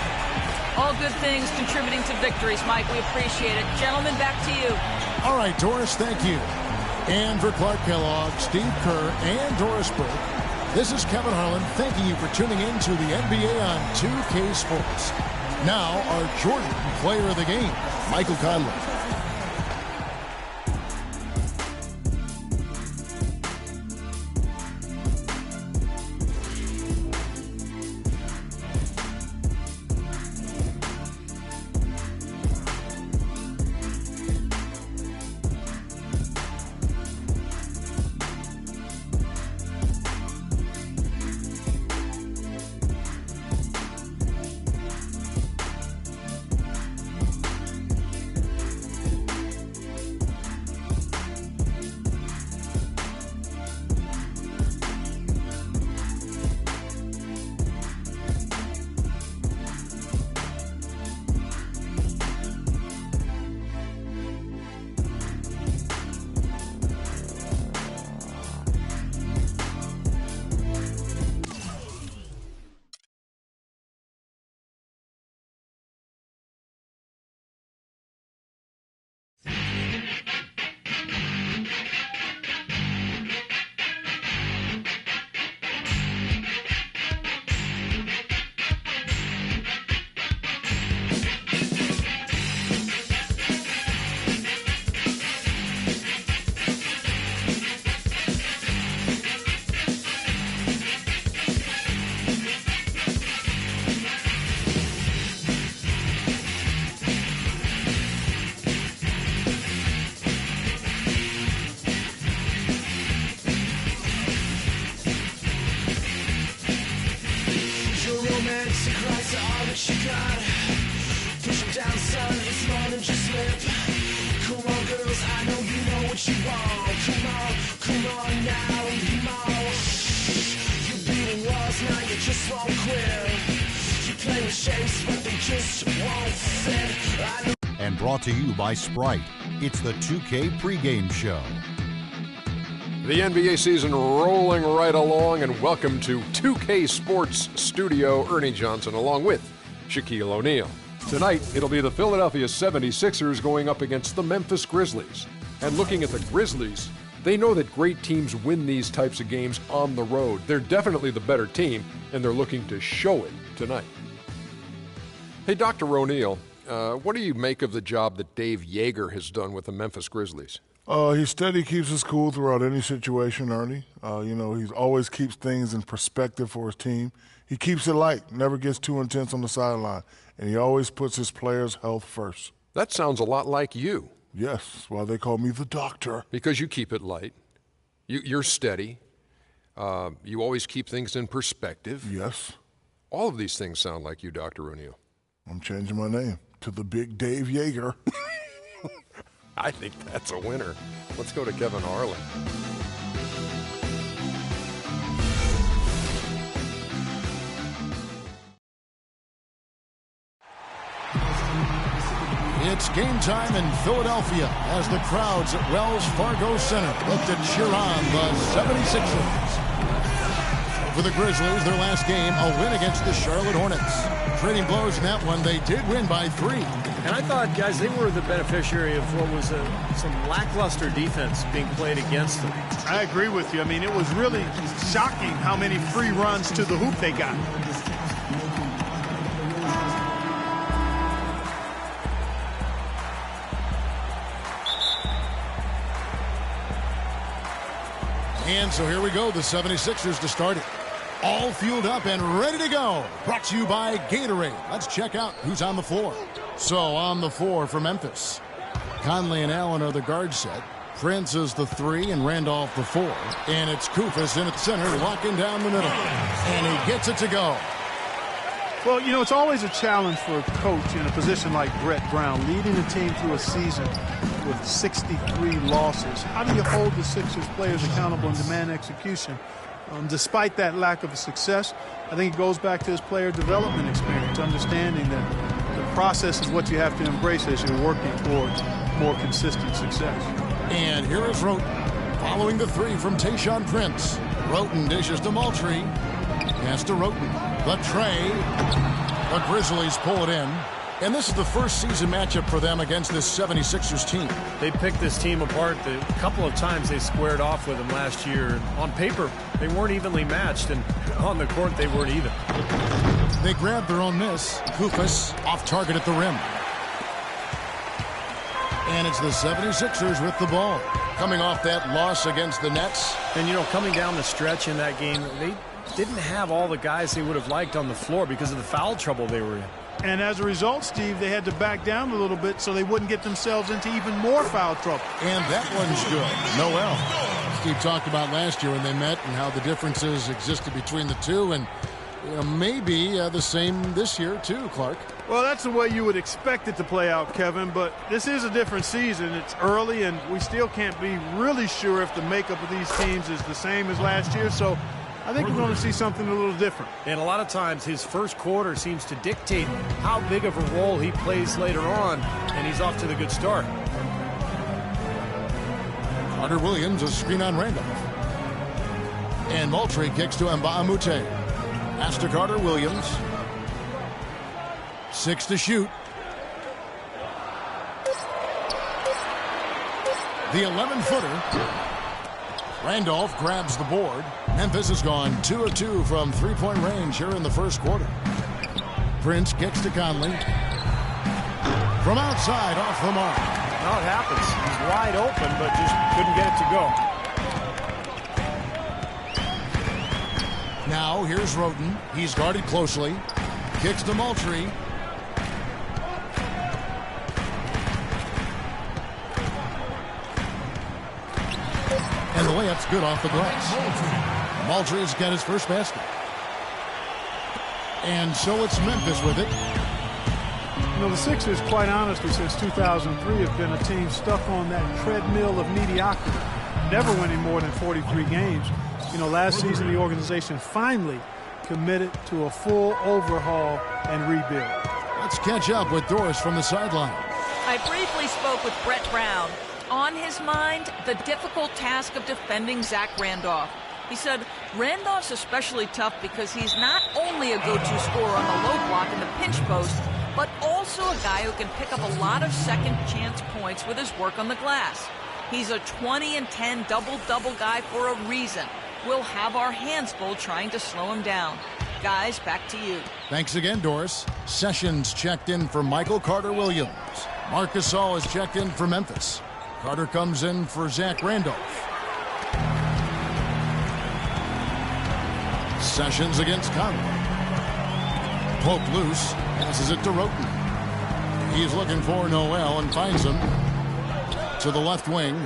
All good things contributing to victories, Mike. We appreciate it. Gentlemen, back to you. All right, Doris, thank you. And for Clark Kellogg, Steve Kerr, and Doris Burke, this is Kevin Harlan thanking you for tuning in to the NBA on 2K Sports. Now, our Jordan Player of the Game, Michael Conley. And brought to you by Sprite. It's the 2K pregame show. The NBA season rolling right along, and welcome to 2K Sports Studio. Ernie Johnson along with Shaquille O'Neal. Tonight, it'll be the Philadelphia 76ers going up against the Memphis Grizzlies. And looking at the Grizzlies, they know that great teams win these types of games on the road. They're definitely the better team, and they're looking to show it tonight. Hey, Dr. O'Neal, what do you make of the job that Dave Yeager has done with the Memphis Grizzlies? He steady keeps his cool throughout any situation, Ernie. He always keeps things in perspective for his team. He keeps it light, never gets too intense on the sideline, and he always puts his players' health first. That sounds a lot like you. Yes, that's why they call me the doctor. Because you keep it light. You're steady. You always keep things in perspective. Yes. All of these things sound like you, Dr. O'Neill. I'm changing my name to the Big Dave Yeager. I think that's a winner. Let's go to Kevin Harlan. It's game time in Philadelphia as the crowds at Wells Fargo Center look to cheer on the 76ers. For the Grizzlies, their last game, a win against the Charlotte Hornets. Trading blows in that one, they did win by 3. And I thought, guys, they were the beneficiary of what was some lackluster defense being played against them. I agree with you. I mean, it was really shocking how many free runs to the hoop they got. And so here we go, the 76ers to start it. All fueled up and ready to go. Brought to you by Gatorade. Let's check out who's on the floor. So on the floor for Memphis, Conley and Allen are the guard set. Prince is the 3 and Randolph the 4. And it's Koufos in at center, locking down the middle. And he gets it to go. Well, it's always a challenge for a coach in a position like Brett Brown, leading a team through a season with 63 losses. How do you hold the Sixers players accountable and demand execution? Despite that lack of success, I think it goes back to his player development experience, understanding that the process is what you have to embrace as you're working towards more consistent success. And here is Roten, following the 3 from Tayshaun Prince. Roten dishes to Moultrie. Pass to Roten. The tray. The Grizzlies pull it in. And this is the first season matchup for them against this 76ers team. They picked this team apart. A couple of times they squared off with them last year. On paper, they weren't evenly matched, and on the court, they weren't either. They grabbed their own miss. Koufos off target at the rim. And it's the 76ers with the ball. Coming off that loss against the Nets. And, coming down the stretch in that game, they didn't have all the guys they would have liked on the floor because of the foul trouble they were in. And as a result, Steve, they had to back down a little bit so they wouldn't get themselves into even more foul trouble. And that one's good. Noel. Steve talked about last year when they met and how the differences existed between the two. And maybe the same this year, too, Clark. Well, that's the way you would expect it to play out, Kevin. But this is a different season. It's early, and we still can't be really sure if the makeup of these teams is the same as last year. So I think we're going to see something a little different. And a lot of times his first quarter seems to dictate how big of a role he plays later on, and he's off to the good start. Carter Williams, a screen on Randolph. And Moultrie kicks to Mbamute. Pass to Carter Williams. 6 to shoot. The 11-footer. Randolph grabs the board. Memphis has gone 2 of 2 from three-point range here in the first quarter. Prince kicks to Conley. From outside, off the mark. Now it happens. He's wide open, but just couldn't get it to go. Now here's Roten. He's guarded closely. Kicks to Moultrie. And the layup's good off the glass. Moultrie's got his first basket. And so it's Memphis with it. The Sixers, quite honestly, since 2003, have been a team stuck on that treadmill of mediocrity, never winning more than 43 games. Last season, the organization finally committed to a full overhaul and rebuild. Let's catch up with Doris from the sideline. I briefly spoke with Brett Brown. On his mind, the difficult task of defending Zach Randolph. He said Randolph's especially tough because he's not only a go-to scorer on the low block and the pinch post, but also a guy who can pick up a lot of second-chance points with his work on the glass. He's a 20 and 10 double-double guy for a reason. We'll have our hands full trying to slow him down. Guys, back to you. Thanks again, Doris. Sessions checked in for Michael Carter-Williams. Marc Gasol is checked in for Memphis. Carter comes in for Zach Randolph. Sessions against Conley. Poke loose, passes it to Roten. He's looking for Noel and finds him to the left wing.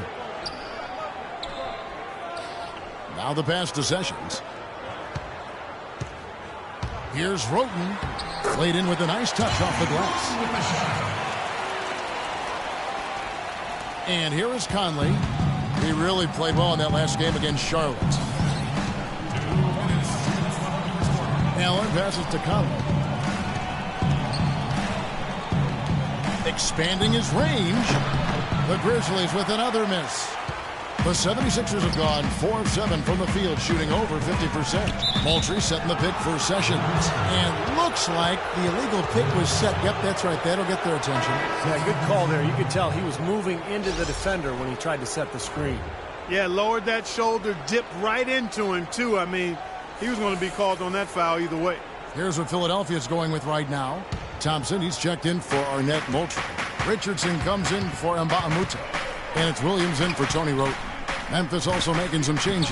Now the pass to Sessions. Here's Roten. Played in with a nice touch off the glass. And here is Conley. He really played well in that last game against Charlotte. Allen passes to Conley. Expanding his range. The Grizzlies with another miss. The 76ers have gone 4 of 7 from the field, shooting over 50%. Moultrie setting the pick for Sessions. And looks like the illegal pick was set. Yep, that's right. That'll get their attention. Yeah, good call there. You could tell he was moving into the defender when he tried to set the screen. Yeah, lowered that shoulder, dipped right into him, too. I mean, he was going to be called on that foul either way. Here's what Philadelphia's going with right now. Thompson, he's checked in for Arnett Moultrie. Richardson comes in for Mba'amuta. And it's Williams in for Tony Roten. Memphis also making some changes.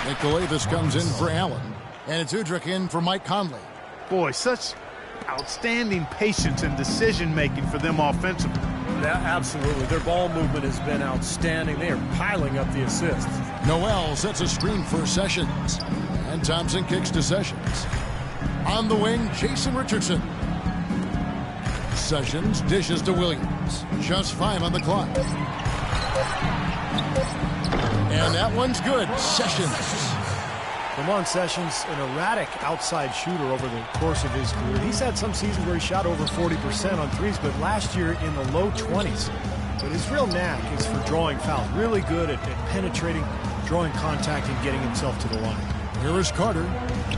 Nick Davis comes in for Allen. And it's Udrich in for Mike Conley. Boy, such outstanding patience and decision-making for them offensively. Yeah, absolutely. Their ball movement has been outstanding. They are piling up the assists. Noel sets a screen for Sessions. And Thompson kicks to Sessions. On the wing, Jason Richardson. Sessions dishes to Williams. Just 5 on the clock. And that one's good. Sessions. Lamont Sessions, an erratic outside shooter over the course of his career. He's had some seasons where he shot over 40% on threes, but last year in the low 20s. But his real knack is for drawing fouls. Really good at penetrating, drawing contact, and getting himself to the line. Here is Carter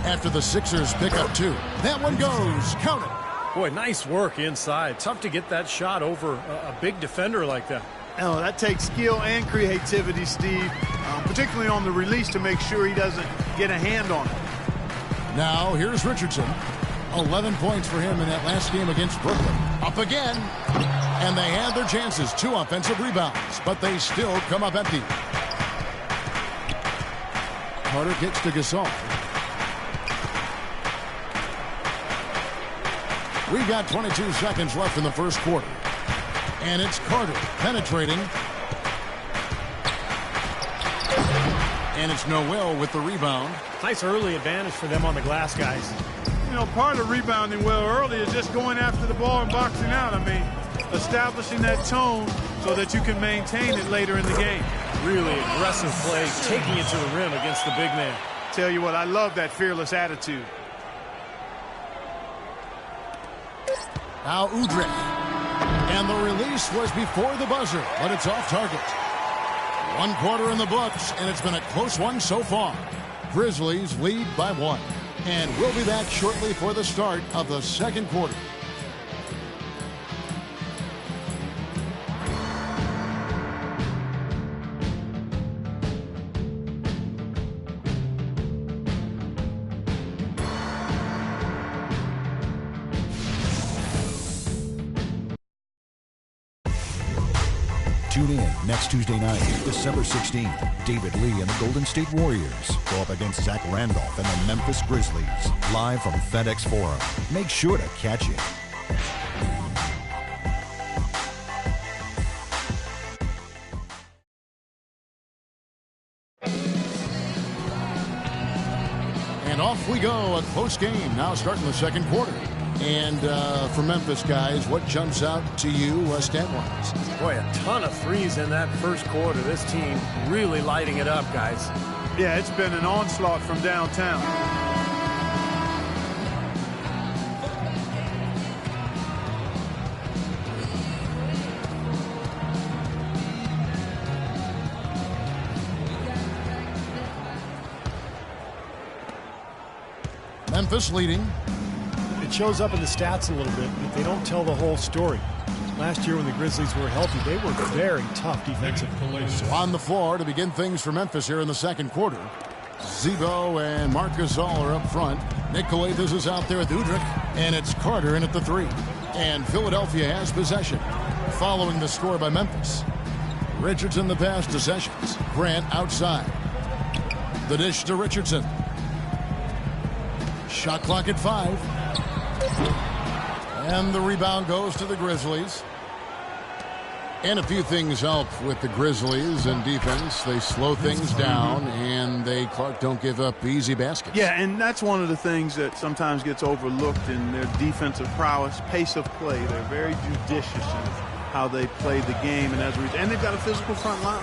after the Sixers pick up 2. That one goes. Count it. Boy, nice work inside. Tough to get that shot over a big defender like that. Oh, that takes skill and creativity, Steve, particularly on the release to make sure he doesn't get a hand on it. Now, here's Richardson. 11 points for him in that last game against Brooklyn. Up again. And they had their chances. 2 offensive rebounds, but they still come up empty. Carter kicks to Gasol. We've got 22 seconds left in the first quarter. And it's Carter penetrating. And it's Noel with the rebound. Nice early advantage for them on the glass, guys. You know, part of rebounding well early is just going after the ball and boxing out. I mean, establishing that tone so that you can maintain it later in the game. Really aggressive play, taking it to the rim against the big man. Tell you what, I love that fearless attitude. Now Udrich. And the release was before the buzzer, but it's off target. 1 quarter in the books, and it's been a close one so far. Grizzlies lead by 1. And we'll be back shortly for the start of the second quarter. Tune in next Tuesday night, December 16th. David Lee and the Golden State Warriors go up against Zach Randolph and the Memphis Grizzlies. Live from FedEx Forum. Make sure to catch it. And off we go, a close game now starting the second quarter. And for Memphis, guys, what jumps out to you stat-wise? Boy, a ton of threes in that first quarter. This team really lighting it up, guys. Yeah, it's been an onslaught from downtown. Memphis leading. It shows up in the stats a little bit, but they don't tell the whole story. Last year when the Grizzlies were healthy, they were very tough defensively. So on the floor to begin things for Memphis here in the second quarter. Zebo and Marcus All are up front. Nick Calathes is out there with Udrich, and it's Carter in at the 3. And Philadelphia has possession, following the score by Memphis. Richardson the pass to Sessions. Grant outside. The dish to Richardson. Shot clock at 5. And the rebound goes to the Grizzlies. And a few things help with the Grizzlies in defense. They slow things down, and Clark, don't give up easy baskets. Yeah, and that's one of the things that sometimes gets overlooked in their defensive prowess, pace of play. They're very judicious in how they play the game, and they've got a physical front line,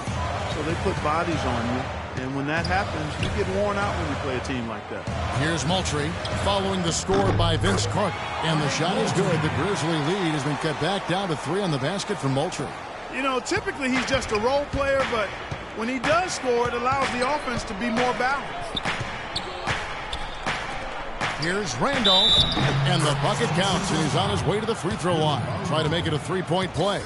so they put bodies on you. And when that happens, you get worn out when you play a team like that. Here's Moultrie following the score by Vince Carter. And the shot is good. The Grizzly lead has been cut back down to 3 on the basket from Moultrie. You know, typically he's just a role player, but when he does score, it allows the offense to be more balanced. Here's Randolph, and the bucket counts, and he's on his way to the free throw line. Try to make it a 3-point play.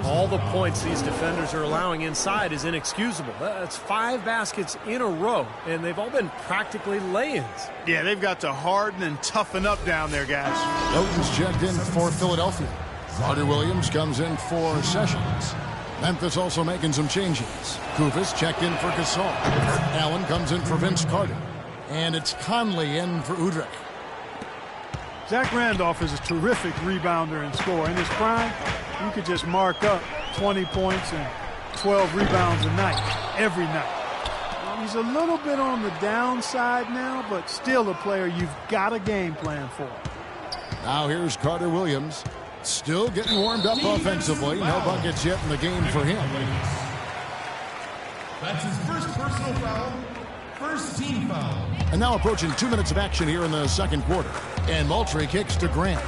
All the points these defenders are allowing inside is inexcusable. That's 5 baskets in a row, and they've all been practically lay-ins. Yeah, they've got to harden and toughen up down there, guys. Logan's checked in for Philadelphia. Carter Williams comes in for Sessions. Memphis also making some changes. Kufis checked in for Gasol. Allen comes in for Vince Carter. And it's Conley in for Udrich. Zach Randolph is a terrific rebounder and scorer. In his prime, you could just mark up 20 points and 12 rebounds a night, every night. He's a little bit on the downside now, but still a player you've got a game plan for. Now here's Carter Williams. Still getting warmed up offensively. No buckets yet in the game for him. That's his first personal foul. First team foul. And now approaching 2 minutes of action here in the second quarter. And Moultrie kicks to Grant.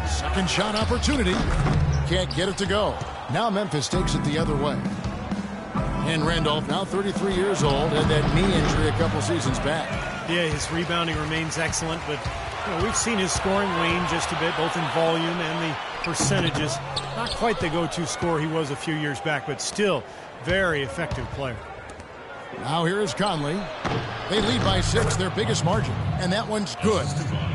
Second shot opportunity. Can't get it to go. Now Memphis takes it the other way. And Randolph, now 33 years old, had that knee injury a couple seasons back. Yeah, his rebounding remains excellent, but we've seen his scoring wane just a bit, both in volume and the percentages. Not quite the go-to scorer he was a few years back, but still very effective player. Now here is Conley. They lead by 6, their biggest margin, and that one's good.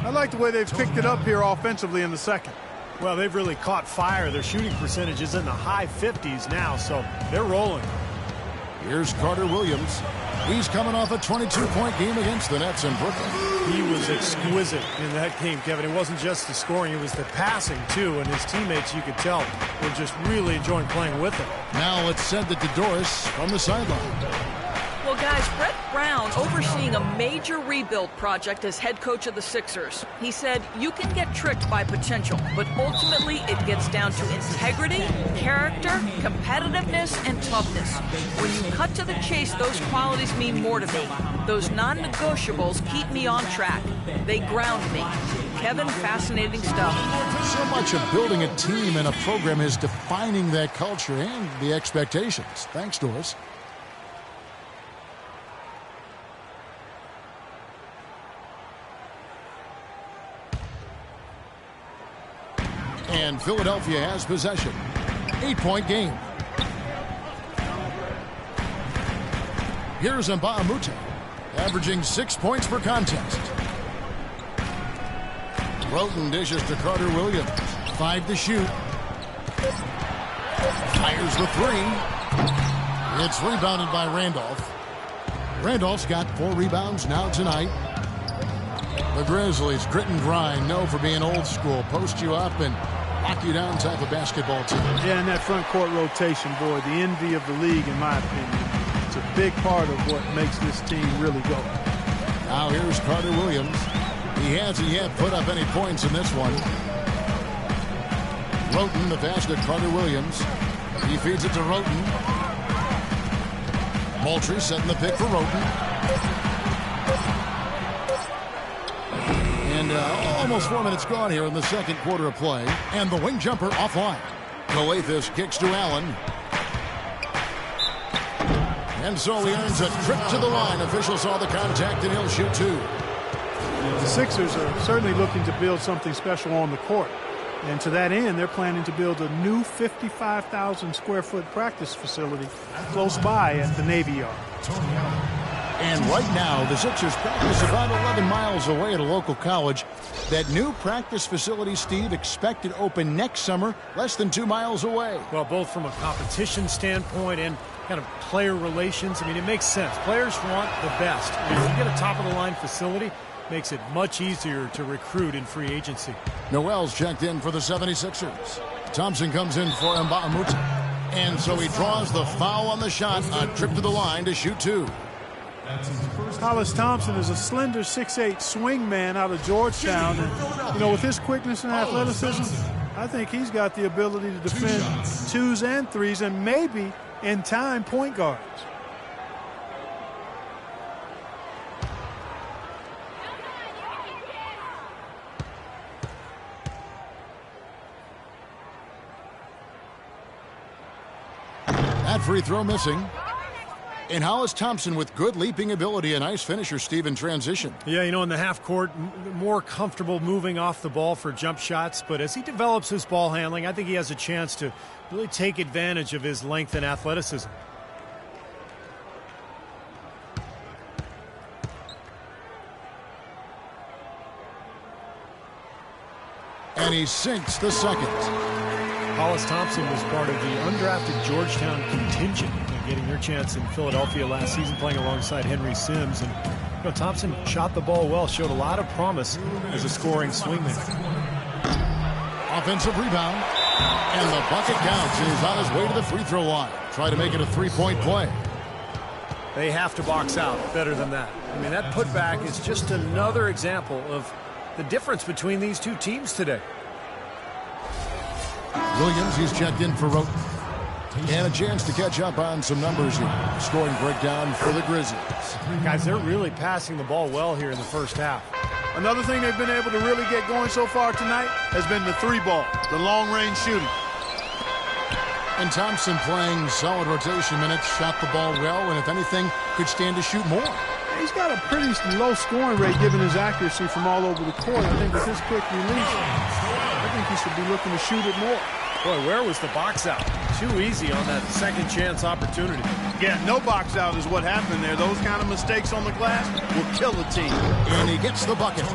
I like the way they've picked it up here offensively in the second. Well, they've really caught fire. Their shooting percentage is in the high 50s now, so they're rolling. Here's Carter Williams. He's coming off a 22-point game against the Nets in Brooklyn. He was exquisite in that game, Kevin. It wasn't just the scoring, it was the passing, too. And his teammates, you could tell, were just really enjoying playing with him. Now let's send it to Doris from the sideline. Well, guys, Brett Brown overseeing a major rebuild project as head coach of the Sixers. He said, you can get tricked by potential, but ultimately it gets down to integrity, character, competitiveness, and toughness. When you cut to the chase, those qualities mean more to me. Those non-negotiables keep me on track. They ground me. Kevin, fascinating stuff. So much of building a team and a program is defining that culture and the expectations. Thanks, Doris. And Philadelphia has possession. 8-point game. Here's Mbamute, averaging 6 points per contest. Roten dishes to Carter Williams. 5 to shoot. Fires the 3. It's rebounded by Randolph. Randolph's got 4 rebounds now tonight. The Grizzlies, grit and grind, known for being old school, post you up and lock you down type of basketball team. Yeah, and that front court rotation, boy, the envy of the league, in my opinion. It's a big part of what makes this team really go. Now here's Carter Williams. He hasn't yet put up any points in this one. Roten, the pass to Carter Williams. He feeds it to Roten. Moultrie setting the pick for Roten. And almost 4 minutes gone here in the second quarter of play. And the wing jumper offline. Calathes kicks to Allen. And so he earns a trip to the line. Officials saw the contact and he'll shoot 2. The Sixers are certainly looking to build something special on the court. And to that end, they're planning to build a new 55,000 square foot practice facility close by at the Navy Yard. And right now, the Sixers practice about 11 miles away at a local college. That new practice facility, Steve, expected to open next summer, less than 2 miles away. Well, both from a competition standpoint and kind of player relations, I mean, it makes sense. Players want the best. And if you get a top-of-the-line facility, it makes it much easier to recruit in free agency. Noel's checked in for the 76ers. Thompson comes in for Mba'amoute. And so he draws the foul on the shot, a trip to the line to shoot 2. Hollis Thompson is a slender 6'8" swing man out of Georgetown. And, you know, with his quickness and athleticism, I think he's got the ability to defend 2s and 3s and maybe, in time, point guards. That free throw missing. And Hollis Thompson with good leaping ability, a nice finisher, Steve, in transition. Yeah, you know, in the half court, more comfortable moving off the ball for jump shots. But as he develops his ball handling, I think he has a chance to really take advantage of his length and athleticism. And he sinks the second. Hollis Thompson was part of the undrafted Georgetown contingent, getting their chance in Philadelphia last season, playing alongside Henry Sims. And you know, Thompson shot the ball well, showed a lot of promise as a scoring swingman. Offensive rebound. And the bucket counts. He's on his way to the free throw line. Try to make it a three-point play. They have to box out better than that. I mean, that putback is just another example of the difference between these two teams today. Williams, he's checked in for Roten. And a chance to catch up on some numbers here. Scoring breakdown for the Grizzlies. Guys, they're really passing the ball well here in the first half. Another thing they've been able to really get going so far tonight has been the 3-ball, the long-range shooting. And Thompson playing solid rotation minutes, shot the ball well, and if anything, could stand to shoot more. He's got a pretty low scoring rate given his accuracy from all over the court. I think with his quick release, I think he should be looking to shoot it more. Boy, where was the box out? Too easy on that second chance opportunity. Yeah, no box out is what happened there. Those kind of mistakes on the glass will kill a team. And he gets the bucket.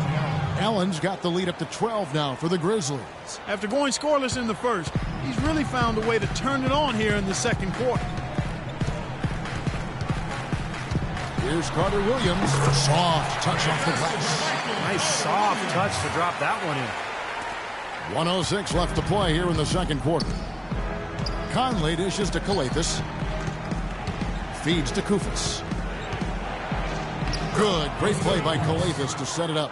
Allen's got the lead up to 12 now for the Grizzlies. After going scoreless in the first, he's really found a way to turn it on here in the second quarter. Here's Carter Williams. Soft touch off the glass. Nice soft touch to drop that one in. 1:06 left to play here in the second quarter. Conley dishes to Calathes. Feeds to Koufos. Good. Great play by Calathes to set it up.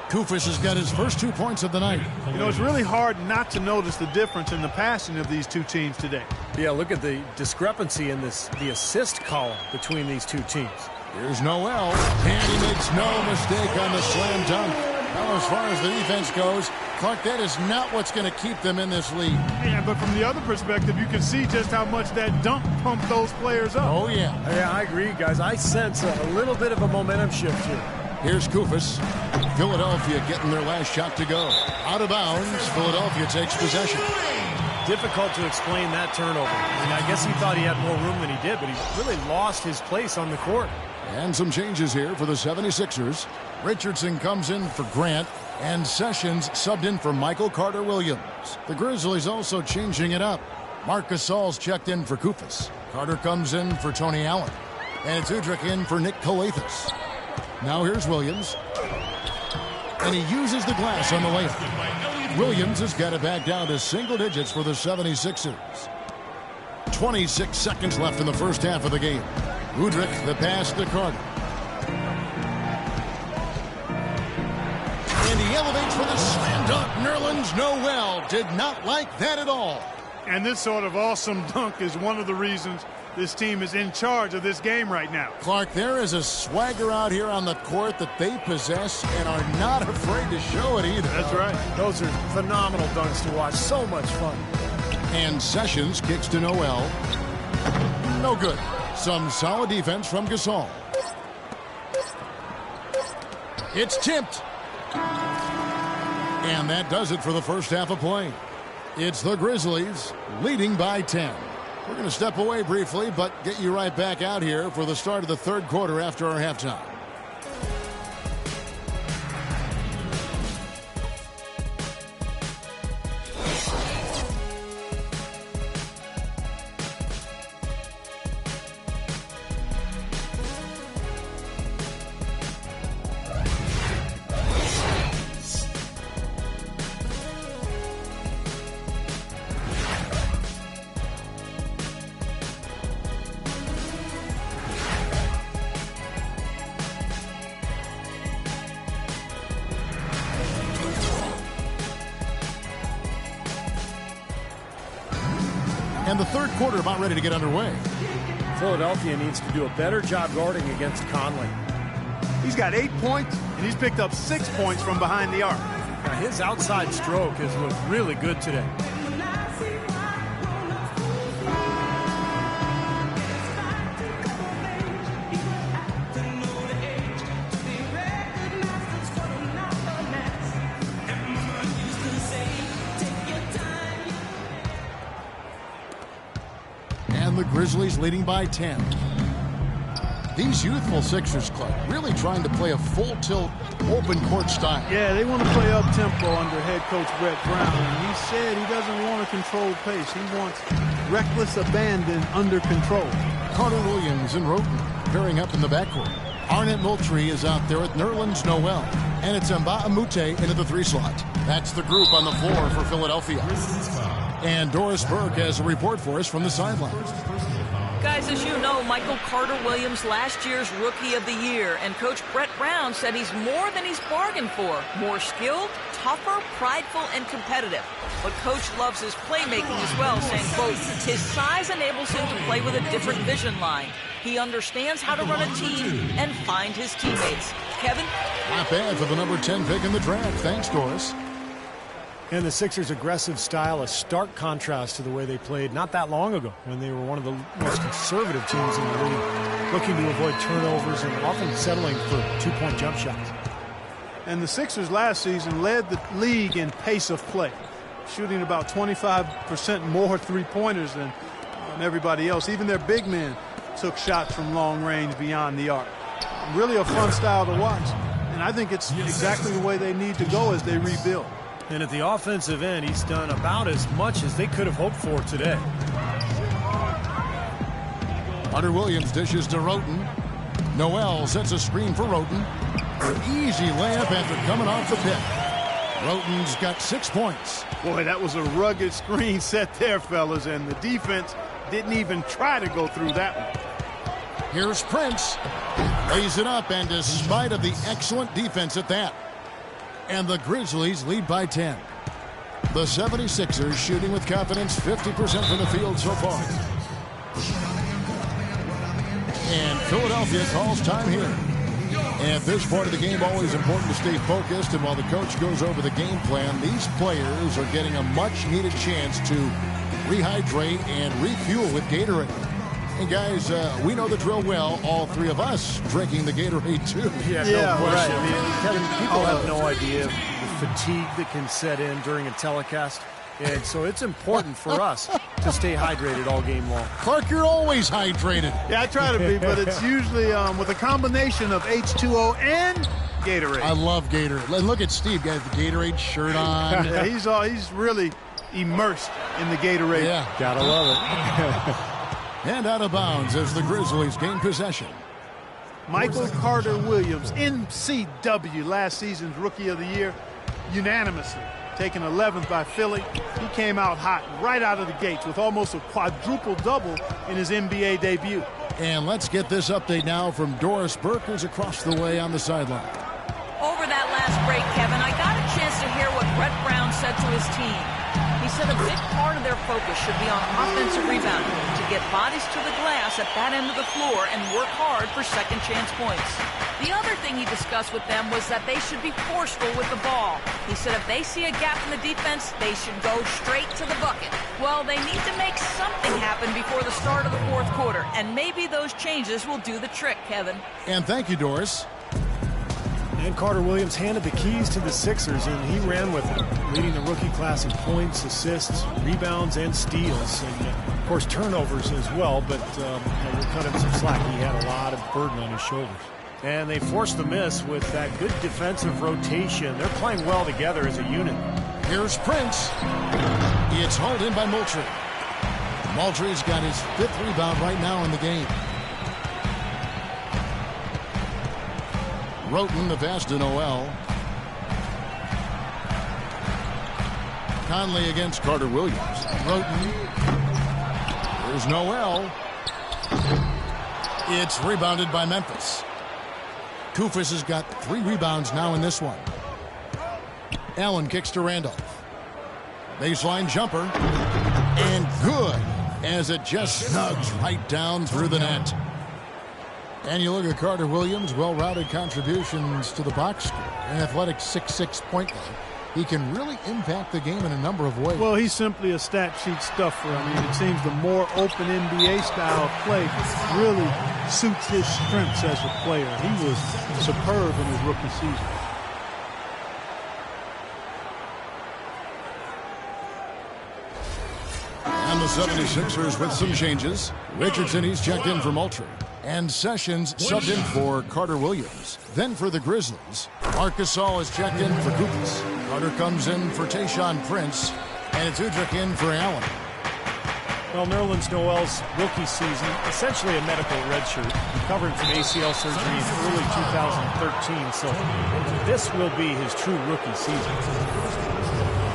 Koufos has got his first 2 points of the night. You know, it's really hard not to notice the difference in the passing of these two teams today. Yeah, look at the discrepancy in the assist column between these two teams. Here's Noel, and he makes no mistake on the slam dunk. Now, as far as the defense goes, Clark, that is not what's going to keep them in this league. Yeah, but from the other perspective, you can see just how much that dunk pumped those players up. Oh, yeah. Yeah, I agree, guys. I sense a little bit of a momentum shift here. Here's Koufos. Philadelphia getting their last shot to go. Out of bounds, Philadelphia takes possession. Difficult to explain that turnover. I mean, I guess he thought he had more room than he did, but he really lost his place on the court. And some changes here for the 76ers. Richardson comes in for Grant, and Sessions subbed in for Michael Carter-Williams. The Grizzlies also changing it up. Marc Gasol's checked in for Koufos. Carter comes in for Tony Allen. And it's Udrih in for Nick Calathes. Now here's Williams. And he uses the glass on the layup. Williams has got it back down to single digits for the 76ers. 26 seconds left in the first half of the game. Udrih, the pass to Carter. And he elevates for the slam dunk. Nerlens Noel did not like that at all. And this sort of awesome dunk is one of the reasons this team is in charge of this game right now. Clark, there is a swagger out here on the court that they possess and are not afraid to show it either. That's right. Those are phenomenal dunks to watch. So much fun. And Sessions kicks to Noel. No good. Some solid defense from Gasol. It's tipped. And that does it for the first half of play. It's the Grizzlies leading by 10. We're going to step away briefly, but get you right back out here for the start of the third quarter after our halftime. And the third quarter about ready to get underway. Philadelphia needs to do a better job guarding against Conley. He's got 8 points, and he's picked up 6 points from behind the arc. Now, his outside stroke has looked really good today. The Grizzlies leading by 10. These youthful Sixers club really trying to play a full tilt open court style. Yeah, they want to play up tempo under head coach Brett Brown. And he said he doesn't want a controlled pace. He wants reckless abandon under control. Carter Williams and Roten pairing up in the backcourt. Arnett Moultrie is out there with Nerlens Noel. And it's Mbah a Moute into the 3 slot. That's the group on the floor for Philadelphia. And Doris Burke has a report for us from the sideline. Guys, as you know, Michael Carter Williams, last year's Rookie of the Year, and Coach Brett Brown said he's more than he's bargained for. More skilled, tougher, prideful, and competitive. But Coach loves his playmaking as well, saying, quote, his size enables him to play with a different vision line. He understands how to run a team and find his teammates. Kevin? Not bad for the number 10 pick in the draft. Thanks, Doris. And the Sixers' aggressive style, a stark contrast to the way they played not that long ago when they were one of the most conservative teams in the league, looking to avoid turnovers and often settling for 2-point jump shots. And the Sixers last season led the league in pace of play, shooting about 25% more three-pointers than everybody else. Even their big men took shots from long range beyond the arc. Really a fun style to watch, and I think it's exactly the way they need to go as they rebuild. And at the offensive end, he's done about as much as they could have hoped for today. Carter Williams dishes to Roten. Noel sets a screen for Roten. An easy layup after coming off the pick. Roten's got 6 points. Boy, that was a rugged screen set there, fellas, and the defense didn't even try to go through that one. Here's Prince. Lays it up, and despite of the excellent defense at that. And the Grizzlies lead by 10. The 76ers shooting with confidence, 50% from the field so far. And Philadelphia calls time here. At this part of the game, always important to stay focused. And while the coach goes over the game plan, these players are getting a much-needed chance to rehydrate and refuel with Gatorade. And guys, we know the drill well, all 3 of us drinking the Gatorade too. Yeah, no question. I mean, Kevin, people have no idea the fatigue that can set in during a telecast. And so it's important for us to stay hydrated all game long. Clark, you're always hydrated. Yeah, I try to be, but it's usually with a combination of H2O and Gatorade. I love Gatorade. And look at Steve, got the Gatorade shirt on. Yeah, he's really immersed in the Gatorade. Yeah, gotta love it. And out of bounds as the Grizzlies gain possession. Michael Carter Williams, MCW, last season's Rookie of the Year, unanimously taken 11th by Philly. He came out hot right out of the gates with almost a quadruple-double in his NBA debut. And let's get this update now from Doris Burke, who's across the way on the sideline. Over that last break, Kevin, I got a chance to hear what Brett Brown said to his team. He said a big part of their focus should be on offensive rebounding, to get bodies to the glass at that end of the floor and work hard for second chance points. The other thing he discussed with them was that they should be forceful with the ball. He said if they see a gap in the defense, they should go straight to the bucket. Well, they need to make something happen before the start of the fourth quarter, and maybe those changes will do the trick, Kevin. And thank you, Doris. And Carter Williams handed the keys to the Sixers, and he ran with it, leading the rookie class in points, assists, rebounds, and steals. And, of course, turnovers as well, but we'll cut him some slack. He had a lot of burden on his shoulders. And they forced the miss with that good defensive rotation. They're playing well together as a unit. Here's Prince. It's hauled in by Moultrie. Moultrie's got his 5th rebound right now in the game. Roten, the pass to Noel. Conley against Carter Williams. Roten. Here's Noel. It's rebounded by Memphis. Koufos has got 3 rebounds now in this one. Allen kicks to Randolph. Baseline jumper. And good, as it just snugs right down through the net. And you look at Carter Williams' well-rounded contributions to the box score. An athletic 6'6" point guard. He can really impact the game in a number of ways. Well, he's simply a stat sheet stuffer. I mean, it seems the more open NBA style of play really suits his strengths as a player. He was superb in his rookie season. And the 76ers with some changes. Richardson, he's checked in for Moultrie. And Sessions subbed in for Carter Williams. Then for the Grizzlies, Marc Gasol is checked in for Koufos. Carter comes in for Tayshaun Prince. And it's Udrih in for Allen. Well, Nerlens Noel's rookie season, essentially a medical redshirt, recovering from ACL surgery in early 2013. So this will be his true rookie season.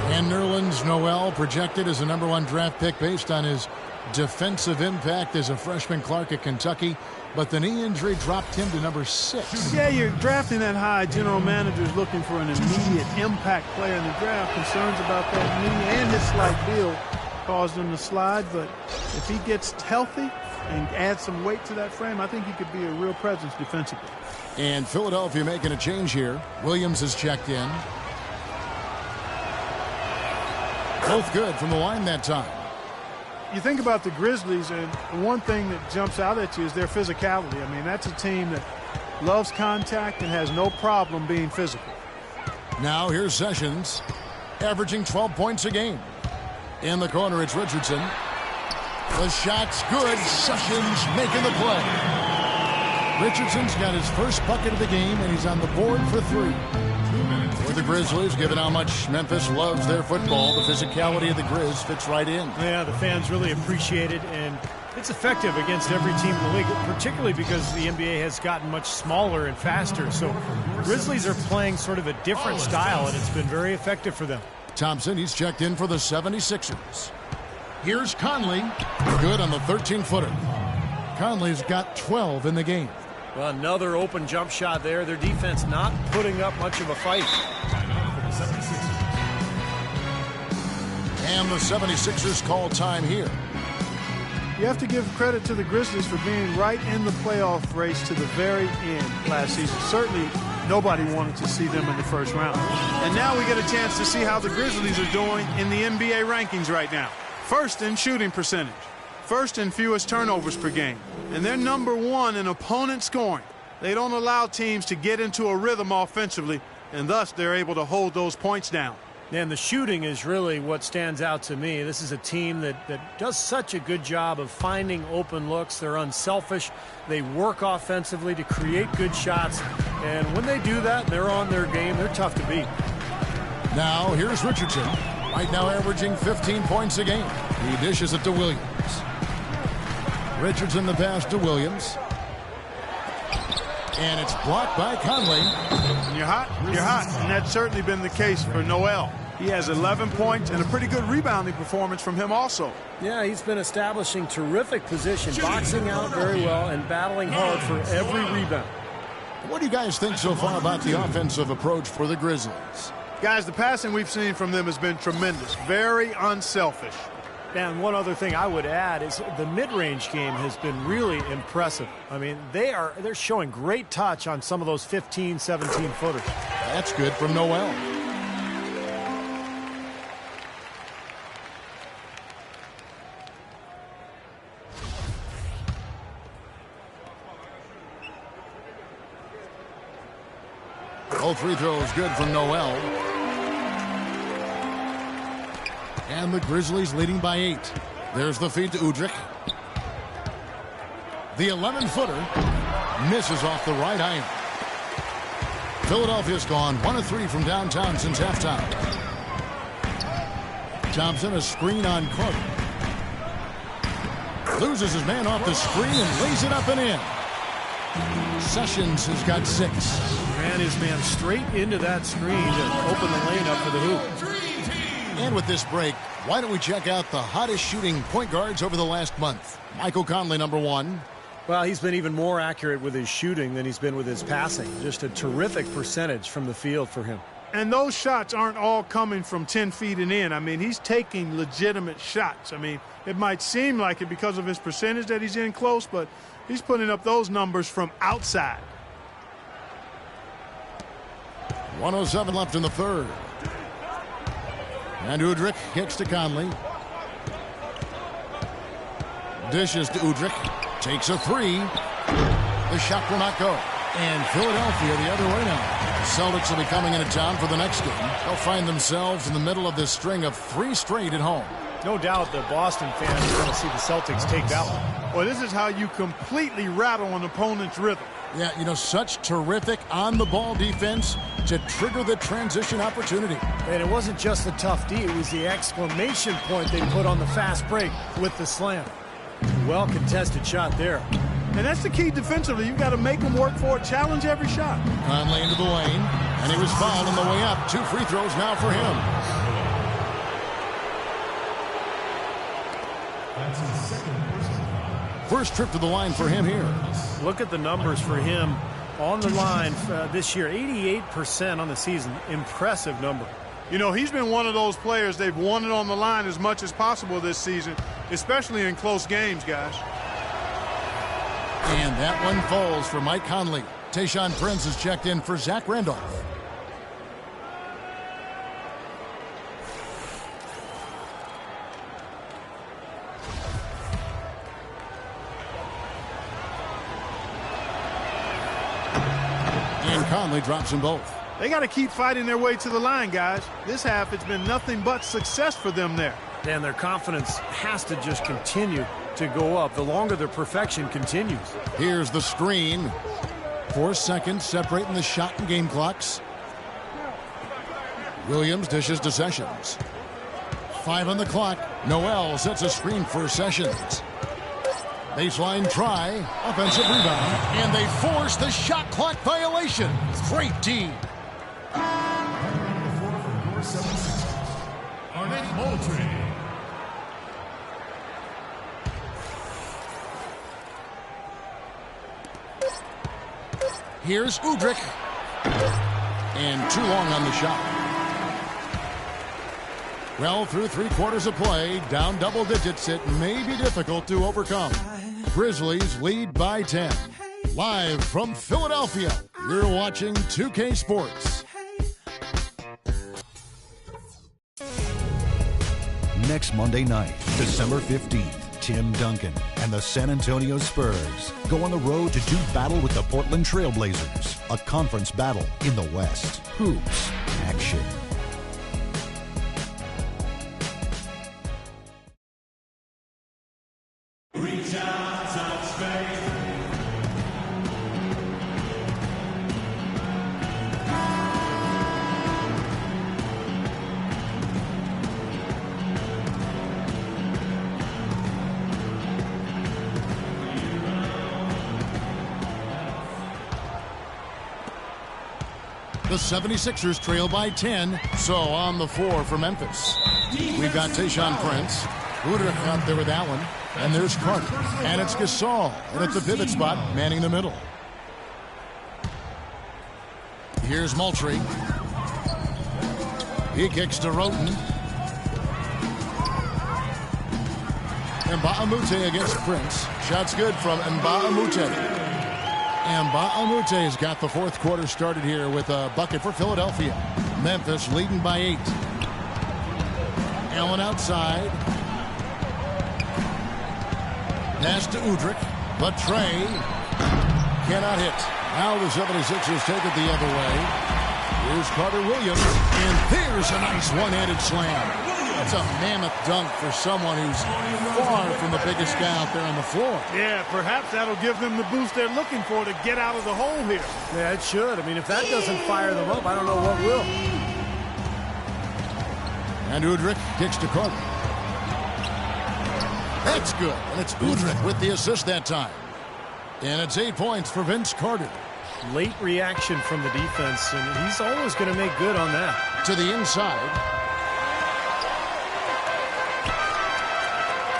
And Nerlens Noel projected as a #1 draft pick based on his defensive impact as a freshman Clark at Kentucky. But the knee injury dropped him to #6. Yeah, you're drafting that high. General manager's looking for an immediate impact player in the draft. Concerns about that knee and his slight build caused him to slide. But if he gets healthy and adds some weight to that frame, I think he could be a real presence defensively. And Philadelphia making a change here. Williams is checked in. Both good from the line that time. You think about the Grizzlies, and the one thing that jumps out at you is their physicality. I mean, that's a team that loves contact and has no problem being physical. Now here's Sessions, averaging 12 points a game. In the corner, it's Richardson. The shot's good. Sessions making the play. Richardson's got his first bucket of the game, and he's on the board for 3. For the Grizzlies, given how much Memphis loves their football, the physicality of the Grizz fits right in. Yeah, the fans really appreciate it, and it's effective against every team in the league, particularly because the NBA has gotten much smaller and faster. So Grizzlies are playing sort of a different style, and it's been very effective for them. Thompson, he's checked in for the 76ers. Here's Conley. Good on the 13-footer. Conley's got 12 in the game. Well, another open jump shot there. Their defense not putting up much of a fight. And the 76ers call time here. You have to give credit to the Grizzlies for being right in the playoff race to the very end last season. Certainly, nobody wanted to see them in the first round. And now we get a chance to see how the Grizzlies are doing in the NBA rankings right now. First in shooting percentage. First in fewest turnovers per game. And they're #1 in opponent scoring. They don't allow teams to get into a rhythm offensively, and thus they're able to hold those points down. And the shooting is really what stands out to me. This is a team that does such a good job of finding open looks. They're unselfish. They work offensively to create good shots. And when they do that, they're on their game. They're tough to beat. Now here's Richardson. Right now averaging 15 points a game. He dishes it to Williams. Richardson the pass to Williams. And it's blocked by Conley. When you're hot, you're hot. And that's certainly been the case for Noel. He has 11 points and a pretty good rebounding performance from him also. Yeah, he's been establishing terrific position, boxing out very well and battling hard for every rebound. What do you guys think so far about the offensive approach for the Grizzlies? Guys, the passing we've seen from them has been tremendous. Very unselfish. And one other thing I would add is the mid-range game has been really impressive. I mean, they're showing great touch on some of those 15, 17-footers. That's good from Noel. All free throws good from Noel. And the Grizzlies leading by 8. There's the feed to Udrih. The 11-footer misses off the right iron. Philadelphia's gone 1 of 3 from downtown since halftime. Thompson, a screen on Carter. Loses his man off the screen and lays it up and in. Sessions has got 6. Ran his man straight into that screen to open the lane up for the hoop. And with this break, why don't we check out the hottest shooting point guards over the last month? Michael Conley, number 1. Well, he's been even more accurate with his shooting than he's been with his passing. Just a terrific percentage from the field for him. And those shots aren't all coming from 10 feet and in. I mean, he's taking legitimate shots. I mean, it might seem like it because of his percentage that he's in close, but he's putting up those numbers from outside. 1:07 left in the third. And Udrih kicks to Conley. Dishes to Udrih. Takes a 3. The shot will not go. And Philadelphia the other way now. The Celtics will be coming into town for the next game. They'll find themselves in the middle of this string of 3 straight at home. No doubt the Boston fans are going to see the Celtics take that one. Well, this is how you completely rattle an opponent's rhythm. Yeah, you know, such terrific on-the-ball defense to trigger the transition opportunity. And it wasn't just the tough D, it was the exclamation point they put on the fast break with the slam. Well-contested shot there. And that's the key defensively. You've got to make them work for it, challenge every shot. Conley into the lane, and he was fouled on the way up. 2 free throws now for him. That's his second personal foul. First trip to the line for him here. Look at the numbers for him on the line this year. 88% on the season. Impressive number. You know, he's been one of those players they've wanted on the line as much as possible this season, especially in close games, guys. And that one falls for Mike Conley. Tayshaun Prince is checked in for Zach Randolph. And Conley drops them both. They got to keep fighting their way to the line, guys. This half, it's been nothing but success for them there. And their confidence has to just continue to go up the longer their perfection continues. Here's the screen. 4 seconds separating the shot and game clocks. Williams dishes to Sessions. 5 on the clock. Noel sets a screen for Sessions. Baseline try. Offensive rebound. And they force the shot clock violation. Great D. Number 4 for your 76ers, Arnett Moultrie. Here's Udrih. And too long on the shot. Well, through 3 quarters of play, down double digits, it may be difficult to overcome. Grizzlies lead by 10. Live from Philadelphia, you're watching 2K Sports. Next Monday night, December 15th, Tim Duncan and the San Antonio Spurs go on the road to do battle with the Portland Trail Blazers, a conference battle in the West. Hoops action. Reach out, touch faith. The 76ers trail by 10. So on the floor for Memphis, we've got Tayshaun Prince. Udrih out there with that one. And there's Carter. And it's Gasol. And at the pivot spot, manning the middle. Here's Moultrie. He kicks to Roten. Mba'amute against Prince. Shot's good from Mba'amute. And Mba'amute's got the 4th quarter started here with a bucket for Philadelphia. Memphis leading by 8. Allen outside. Pass to Udrih. But Trey cannot hit. Now the 76ers take it the other way. Here's Carter Williams, and there's a nice one-handed slam. That's a mammoth dunk for someone who's far from the biggest guy out there on the floor. Yeah, perhaps that'll give them the boost they're looking for to get out of the hole here. Yeah, it should. I mean, if that doesn't fire them up, I don't know what will. And Udrich kicks to Carter. That's good. And it's Udrich with the assist that time. And it's 8 points for Vince Carter. Late reaction from the defense, and he's always going to make good on that. To the inside.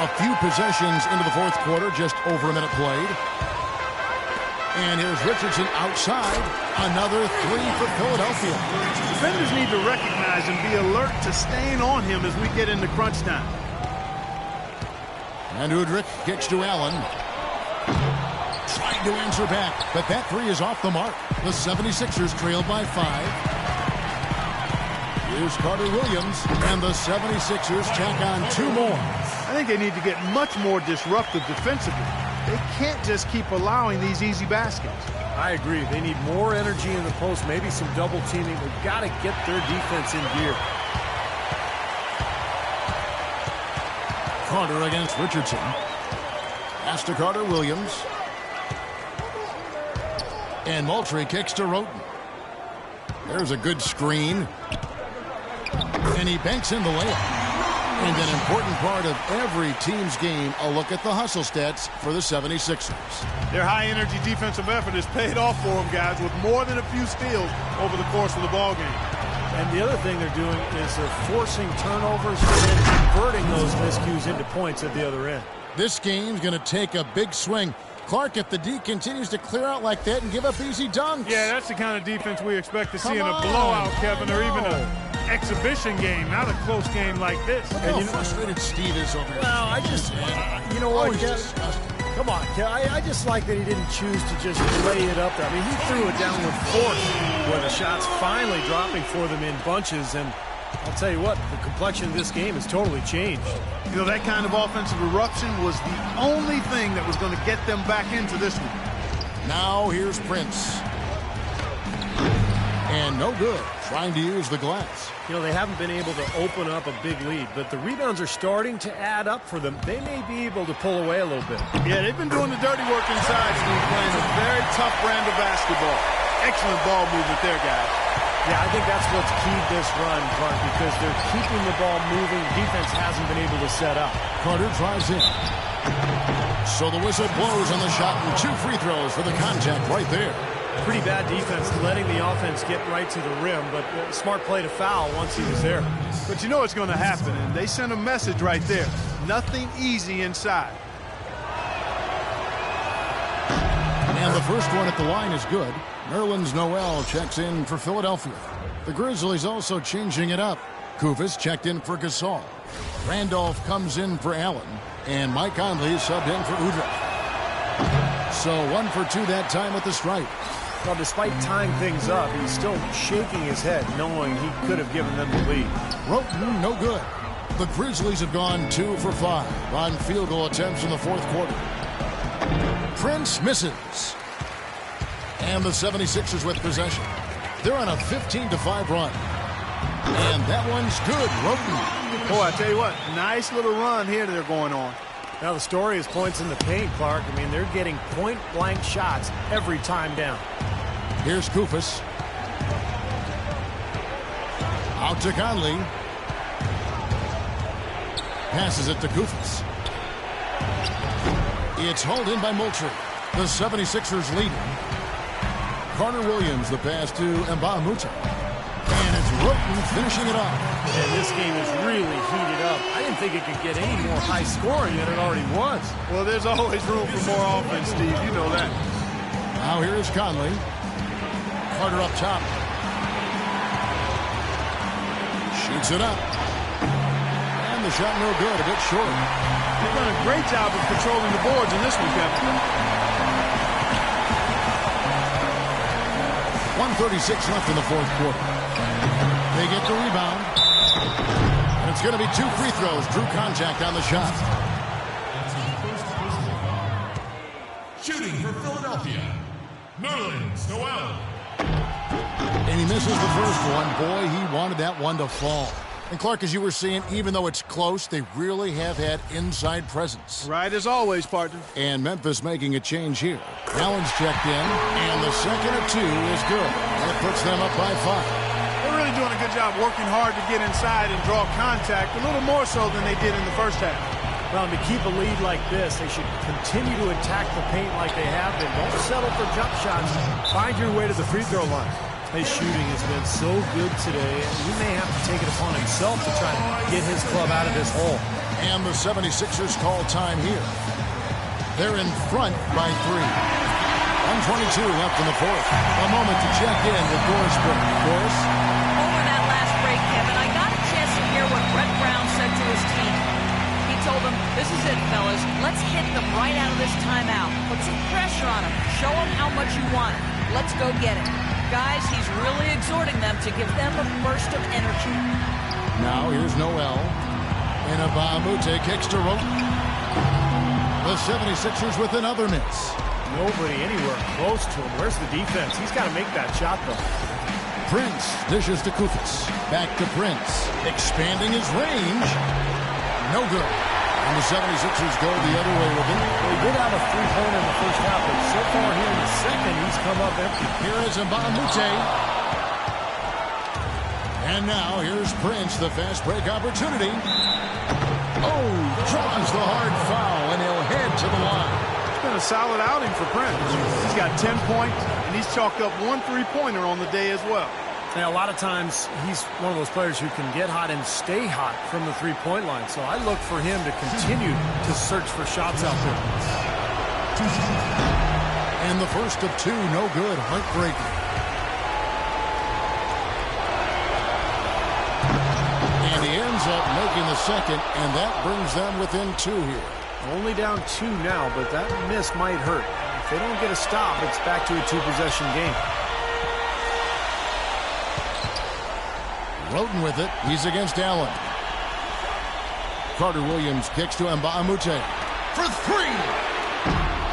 A few possessions into the fourth quarter, just over a minute played. And here's Richardson outside. Another three for Philadelphia. Defenders need to recognize and be alert to staying on him as we get into crunch time. And Udrich kicks to Allen. Trying to answer back, but that three is off the mark. The 76ers trailed by 5. Here's Carter Williams, and the 76ers tack on 2 more. I think they need to get much more disruptive defensively. They can't just keep allowing these easy baskets. I agree. They need more energy in the post, maybe some double teaming. They've got to get their defense in gear. Carter against Richardson. Pass to Carter Williams. And Moultrie kicks to Roten. There's a good screen. And he banks in the layup. And an important part of every team's game, a look at the hustle stats for the 76ers. Their high-energy defensive effort has paid off for them, guys, with more than a few steals over the course of the ballgame. And the other thing they're doing is they're forcing turnovers and then converting those miscues into points at the other end. This game's going to take a big swing. Clark, if the D continues to clear out like that and give up easy dunks. Yeah, that's the kind of defense we expect to see in a blowout, Kevin, or even an exhibition game, not a close game like this. Look how frustrated Steve is over here. Well, I just, you know what, Kev? Come on, Kev. I just like that he didn't choose to just lay it up there. I mean, he threw it down with force where the shots finally dropping for them in bunches, and I'll tell you what, the complexion of this game has totally changed. You know, that kind of offensive eruption was the only thing that was going to get them back into this one. Now here's Prince. And no good, trying to use the glass. You know, they haven't been able to open up a big lead, but the rebounds are starting to add up for them. They may be able to pull away a little bit. Yeah, they've been doing the dirty work inside, Steve, playing a very tough brand of basketball. Excellent ball movement there, guys. Yeah, I think that's what's keyed this run, Clark, because they're keeping the ball moving. Defense hasn't been able to set up. Carter drives in. So the whistle blows on the shot, and 2 free throws for the contact right there. Pretty bad defense, letting the offense get right to the rim, but smart play to foul once he was there. But you know what's going to happen, and they sent a message right there. Nothing easy inside. And the first one at the line is good. Nerlens Noel checks in for Philadelphia. The Grizzlies also changing it up. Kufis checked in for Gasol. Randolph comes in for Allen. And Mike Conley subbed in for Udrich. So 1 for 2 that time at the stripe. Well, despite tying things up, he's still shaking his head, knowing he could have given them the lead. Roten, no good. The Grizzlies have gone 2 for 5 on field goal attempts in the fourth quarter. Prince misses. And the 76ers with possession. They're on a 15-5 run. And that one's good. Roten. Boy, I tell you what, nice little run here they're going on. Now the story is points in the paint, Clark. I mean, they're getting point-blank shots every time down. Here's Kufis. Out to Conley. Passes it to Kufis. It's hauled in by Moultrie. The 76ers lead. Carter Williams, the pass to Mbah-a-Moute. And it's Roten finishing it off. And this game is really heated up. I didn't think it could get any more high scoring than it already was. Well, there's always room for more offense, Steve. You know that. Now here is Conley. Carter up top. Shoots it up. And the shot no good, a bit short. They've done a great job of controlling the boards in this one, Kevin. 1:36 left in the fourth quarter. They get the rebound. And it's going to be 2 free throws. Drew contact on the shot. Shooting for Philadelphia, Nerlens Noel. And he misses the first one. Boy, he wanted that one to fall. And Clark, as you were saying, even though it's close, they really have had inside presence. Right as always, partner. And Memphis making a change here. Allen's checked in, and the second of two is good. That puts them up by 5. They're really doing a good job working hard to get inside and draw contact, a little more so than they did in the first half. Well, to keep a lead like this, they should continue to attack the paint like they have been. Don't settle for jump shots. Find your way to the free throw line. His shooting has been so good today, and he may have to take it upon himself to try to get his club out of this hole. And the 76ers call time here. They're in front by 3. 1:22 left in the fourth. A moment to check in with Doris Burke. Doris? Over that last break, Kevin, I got a chance to hear what Brett Brown said to his team. He told them, this is it, fellas. Let's hit them right out of this timeout. Put some pressure on them. Show them how much you want it. Let's go get it. Guys, he's really exhorting them to give them a burst of energy. Now here's Noel. And Abamute kicks to Roten. The 76ers with another miss. Nobody anywhere close to him. Where's the defense? He's got to make that shot, though. Prince dishes to Kufis. Back to Prince. Expanding his range. No good. And the 76ers go the other way with him. Well, he did have a three-pointer in the first half, but so far here in the second, he's come up empty. Here is Mbamute. And now here's Prince, the fast break opportunity. Oh, draws the hard foul, and he'll head to the line. It's been a solid outing for Prince. He's got 10 points, and he's chalked up 1 3-pointer on the day as well. And a lot of times, he's one of those players who can get hot and stay hot from the three-point line. So I look for him to continue to search for shots out there. And the first of 2, no good, heartbreaking. And he ends up making the second, and that brings them within 2 here. Only down 2 now, but that miss might hurt. If they don't get a stop, it's back to a 2-possession game. Roten with it. He's against Allen. Carter Williams kicks to Mbamute. For 3!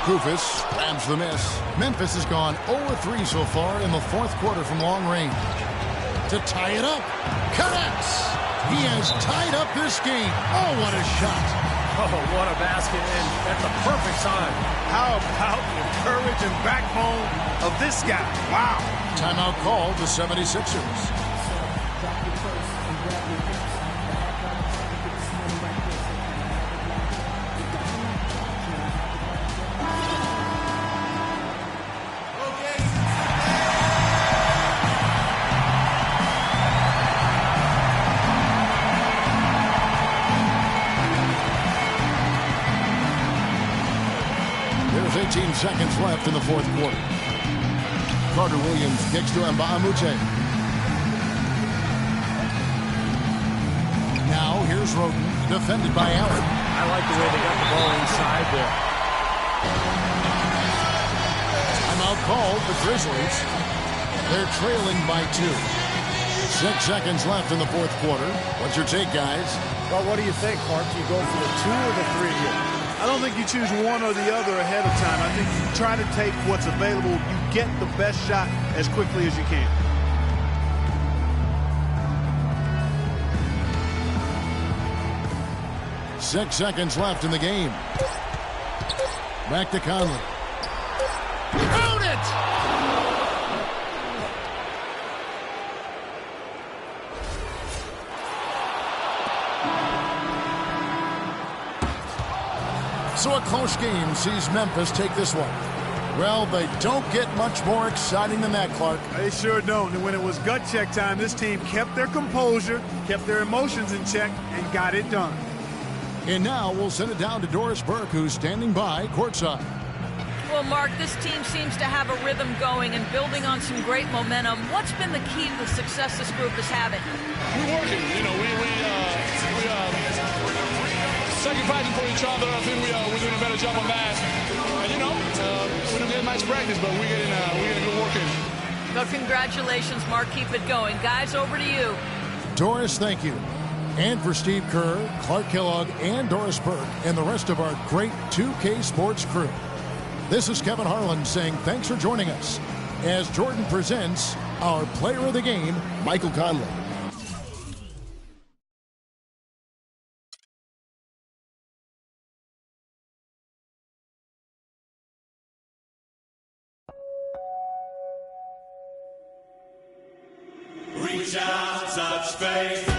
Kufis grabs the miss. Memphis has gone 0-3 so far in the fourth quarter from long range. To tie it up. Connects! He has tied up this game. Oh, what a shot. Oh, what a basket, and at the perfect time. How about the courage and backbone of this guy? Wow. Timeout called the 76ers. There's 18 seconds left in the fourth quarter. Carter Williams kicks to Mbamute. Now here's Roten, defended by Allen. I like the way they got the ball inside there. Timeout called the Grizzlies. They're trailing by 2. 6 seconds left in the fourth quarter. What's your take, guys? Well, what do you think, Clark? Do you go for the 2 or the 3 here? I don't think you choose one or the other ahead of time. I think you try to take what's available. You get the best shot as quickly as you can. Six seconds left in the game. Back to Conley. Count it! So a close game sees Memphis take this one. Well, they don't get much more exciting than that, Clark. They sure don't. And when it was gut check time, this team kept their composure, kept their emotions in check, and got it done. And now we'll send it down to Doris Burke, who's standing by courtside. Well, Mark, this team seems to have a rhythm going and building on some great momentum. What's been the key to the success this group is having? We're working. You know, we sacrificing for each other. I think we're doing a better job on that. And you know, we don't get much practice, but we're getting good work in. Well, congratulations, Mark. Keep it going. Guys, over to you. Doris, thank you. And for Steve Kerr, Clark Kellogg, and Doris Burke, and the rest of our great 2K Sports crew. This is Kevin Harlan saying thanks for joining us as Jordan presents our player of the game, Michael Conley. Reach out, touch faith.